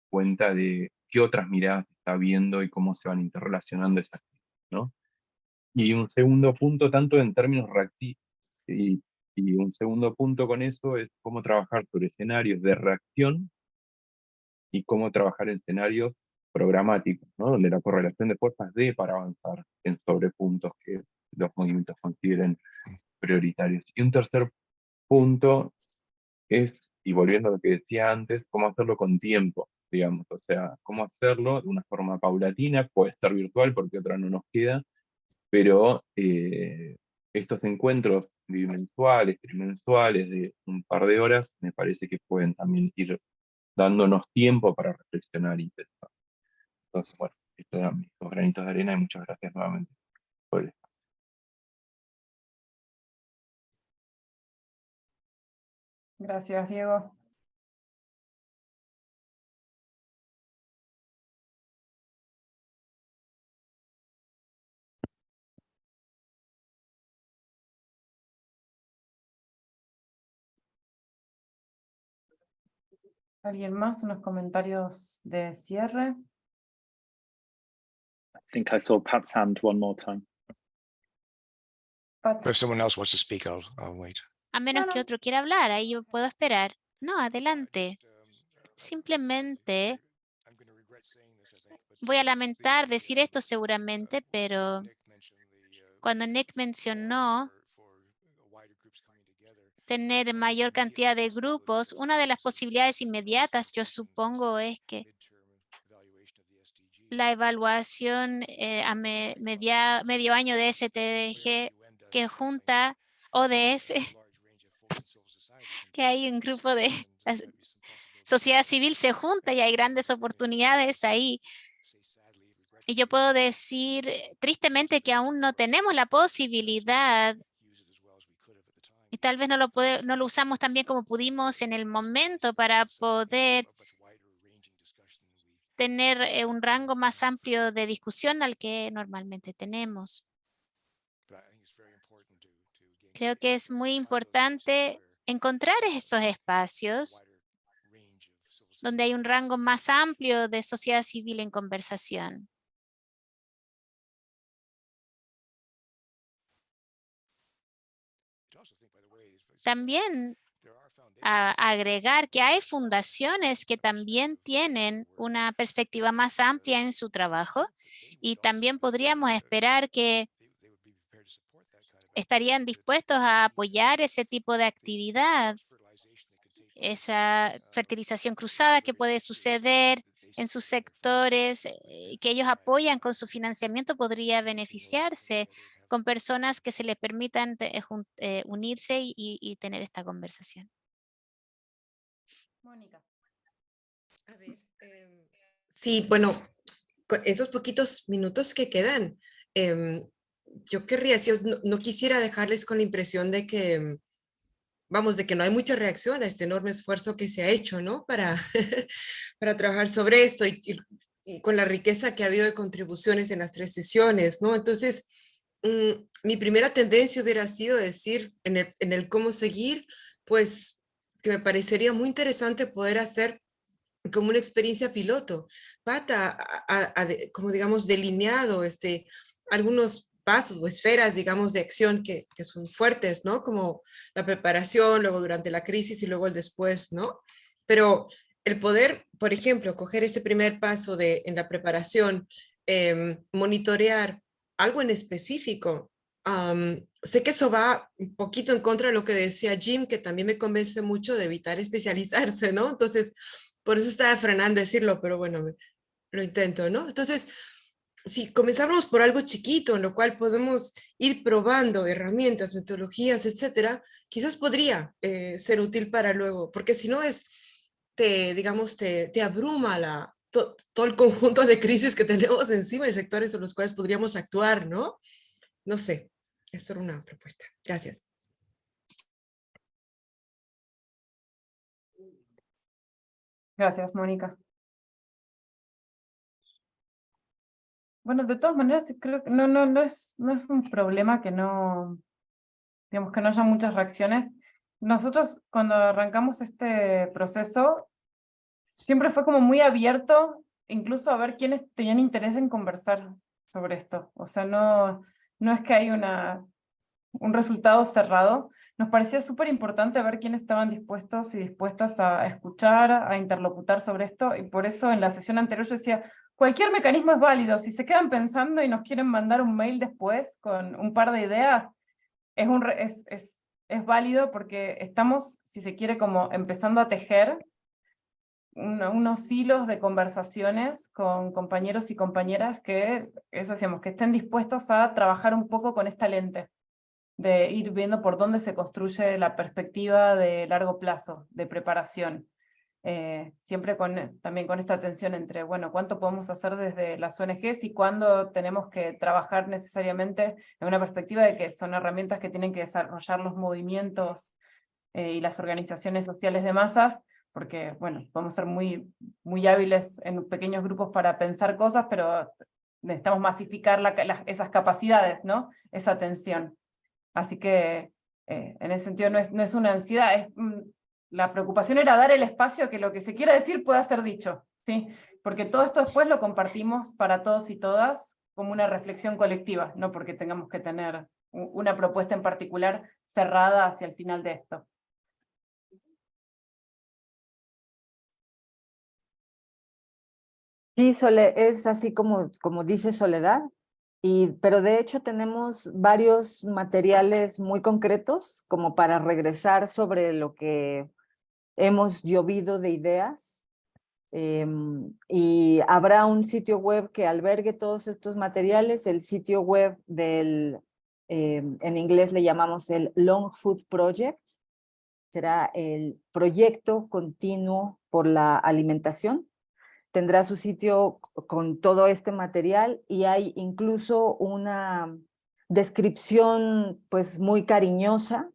cuenta de qué otras miradas está viendo y cómo se van interrelacionando esas cosas, ¿no? Y un segundo punto, tanto en términos reactivos, y, y un segundo punto con eso es cómo trabajar sobre escenarios de reacción y cómo trabajar en escenarios programáticos, ¿no? Donde la correlación de fuerzas dé para avanzar en sobrepuntos que los movimientos consideren prioritarios. Y un tercer punto es, y volviendo a lo que decía antes, cómo hacerlo con tiempo, digamos, o sea, cómo hacerlo de una forma paulatina, puede ser virtual porque otra no nos queda, pero estos encuentros bimensuales, trimensuales de un par de horas, me parece que pueden también ir dándonos tiempo para reflexionar y pensar. Entonces, bueno, estos eran mis dos granitos de arena y muchas gracias nuevamente por el espacio. Gracias, Diego. ¿Alguien más? ¿Unos comentarios de cierre? I think I saw Pat's hand one more time. Pat. If someone else wants to speak, I'll wait. A menos que no. otro quiera hablar, ahí yo puedo esperar. No, adelante. Simplemente voy a lamentar decir esto seguramente, pero cuando Nick mencionó tener mayor cantidad de grupos, una de las posibilidades inmediatas, yo supongo, es que la evaluación a medio año de STG que junta ODS, que hay un grupo de la sociedad civil se junta y hay grandes oportunidades ahí. Y yo puedo decir tristemente que aún no tenemos la posibilidad y tal vez no lo usamos tan bien como pudimos en el momento para poder tener un rango más amplio de discusión al que normalmente tenemos. Creo que es muy importante encontrar esos espacios donde hay un rango más amplio de sociedad civil en conversación. También agregar que hay fundaciones que también tienen una perspectiva más amplia en su trabajo y también podríamos esperar que estarían dispuestos a apoyar ese tipo de actividad, esa fertilización cruzada que puede suceder en sus sectores, que ellos apoyan con su financiamiento podría beneficiarse con personas que se les permitan unirse y tener esta conversación. Mónica. A ver, sí, bueno, con estos poquitos minutos que quedan, yo querría decir, no quisiera dejarles con la impresión de que, vamos, de que no hay mucha reacción a este enorme esfuerzo que se ha hecho, ¿no? Para, para trabajar sobre esto y con la riqueza que ha habido de contribuciones en las 3 sesiones, ¿no? Entonces, mi primera tendencia hubiera sido decir en el cómo seguir, pues que me parecería muy interesante poder hacer como una experiencia piloto. Pata como digamos, delineado algunos pasos o esferas, digamos, de acción que son fuertes, ¿no? Como la preparación, luego durante la crisis y luego el después, ¿no? Pero el poder, por ejemplo, coger ese primer paso en la preparación, monitorear algo en específico. Sé que eso va un poquito en contra de lo que decía Jim, que también me convence mucho de evitar especializarse, ¿no? Entonces, por eso estaba frenando decirlo, pero bueno, lo intento, ¿no? Entonces, si comenzáramos por algo chiquito, en lo cual podemos ir probando herramientas, metodologías, etcétera, quizás podría ser útil para luego, porque si no digamos, te abruma todo el conjunto de crisis que tenemos encima y sectores en los cuales podríamos actuar, ¿no? No sé, esto era una propuesta. Gracias. Gracias, Mónica. Bueno, de todas maneras, creo que no es un problema que digamos, que no haya muchas reacciones. Nosotros, cuando arrancamos este proceso, siempre fue como muy abierto, incluso a ver quiénes tenían interés en conversar sobre esto. O sea, no es que hay un resultado cerrado. Nos parecía súper importante ver quiénes estaban dispuestos y dispuestas a escuchar, a interlocutar sobre esto, y por eso en la sesión anterior yo decía, cualquier mecanismo es válido. Si se quedan pensando y nos quieren mandar un mail después con un par de ideas, es válido, porque estamos, si se quiere, como empezando a tejer unos hilos de conversaciones con compañeros y compañeras que, eso decíamos, que estén dispuestos a trabajar un poco con esta lente, de ir viendo por dónde se construye la perspectiva de largo plazo, de preparación. Siempre también con esta tensión entre, bueno, cuánto podemos hacer desde las ONGs y cuándo tenemos que trabajar necesariamente en una perspectiva de que son herramientas que tienen que desarrollar los movimientos y las organizaciones sociales de masas, porque, bueno, podemos ser muy hábiles en pequeños grupos para pensar cosas, pero necesitamos masificar esas capacidades, ¿no? Esa tensión. Así que en ese sentido no es una ansiedad, la preocupación era dar el espacio a que lo que se quiera decir pueda ser dicho, ¿sí? Porque todo esto después lo compartimos para todos y todas como una reflexión colectiva, no porque tengamos que tener una propuesta en particular cerrada hacia el final de esto. Sí, es así como dice Soledad, pero de hecho tenemos varios materiales muy concretos como para regresar sobre lo que hemos llovido de ideas, y habrá un sitio web que albergue todos estos materiales. El sitio web en inglés le llamamos el Long Food Project, será el proyecto continuo por la alimentación. Tendrá su sitio con todo este material y hay incluso una descripción pues muy cariñosa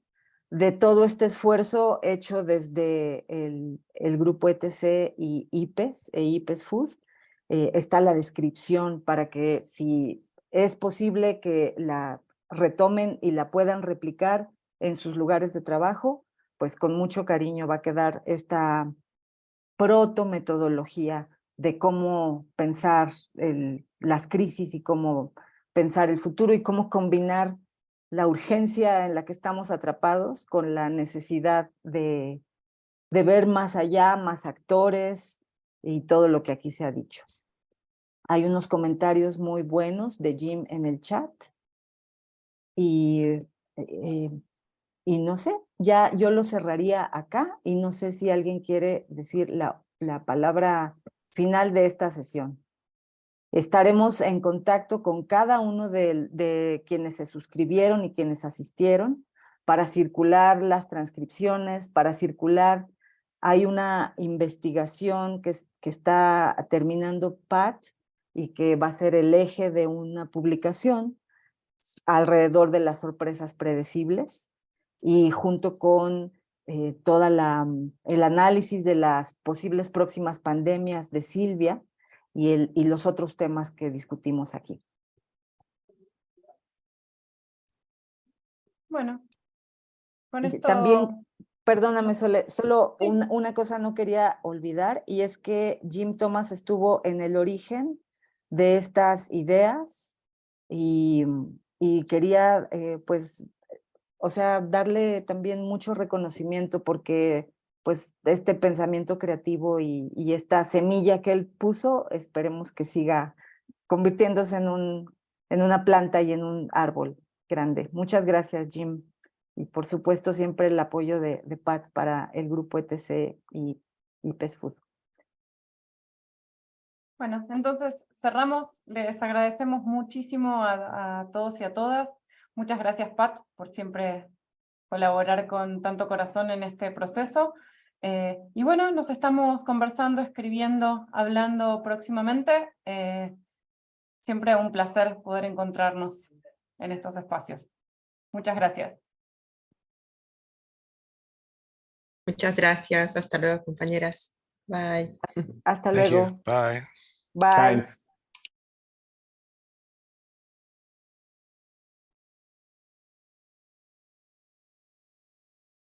de todo este esfuerzo hecho desde el grupo ETC y IPES Food. Está la descripción para que, si es posible, que la retomen y la puedan replicar en sus lugares de trabajo, pues con mucho cariño va a quedar esta protometodología de cómo pensar las crisis y cómo pensar el futuro y cómo combinar la urgencia en la que estamos atrapados con la necesidad de ver más allá, más actores y todo lo que aquí se ha dicho. Hay unos comentarios muy buenos de Jim en el chat y no sé, ya yo lo cerraría acá y no sé si alguien quiere decir la palabra final de esta sesión. Estaremos en contacto con cada uno de quienes se suscribieron y quienes asistieron para circular las transcripciones, para circular. Hay una investigación que está terminando Pat y que va a ser el eje de una publicación alrededor de las sorpresas predecibles y junto con toda el análisis de las posibles próximas pandemias de Silvia y los otros temas que discutimos aquí. Bueno, con Y esto... también, perdóname, Sole, solo Sí. una cosa no quería olvidar, y es que Jim Thomas estuvo en el origen de estas ideas y quería, pues, o sea, darle también mucho reconocimiento porque, pues, este pensamiento creativo y esta semilla que él puso, esperemos que siga convirtiéndose en una planta y en un árbol grande. Muchas gracias, Jim. Y por supuesto, siempre el apoyo de Pat para el grupo ETC y PES Food. Bueno, entonces cerramos. Les agradecemos muchísimo a todos y a todas. Muchas gracias, Pat, por siempre colaborar con tanto corazón en este proceso. Y bueno, nos estamos conversando, escribiendo, hablando próximamente. Siempre un placer poder encontrarnos en estos espacios. Muchas gracias. Muchas gracias. Hasta luego, compañeras. Bye. Hasta Thank you. luego. Bye. Bye. Thanks.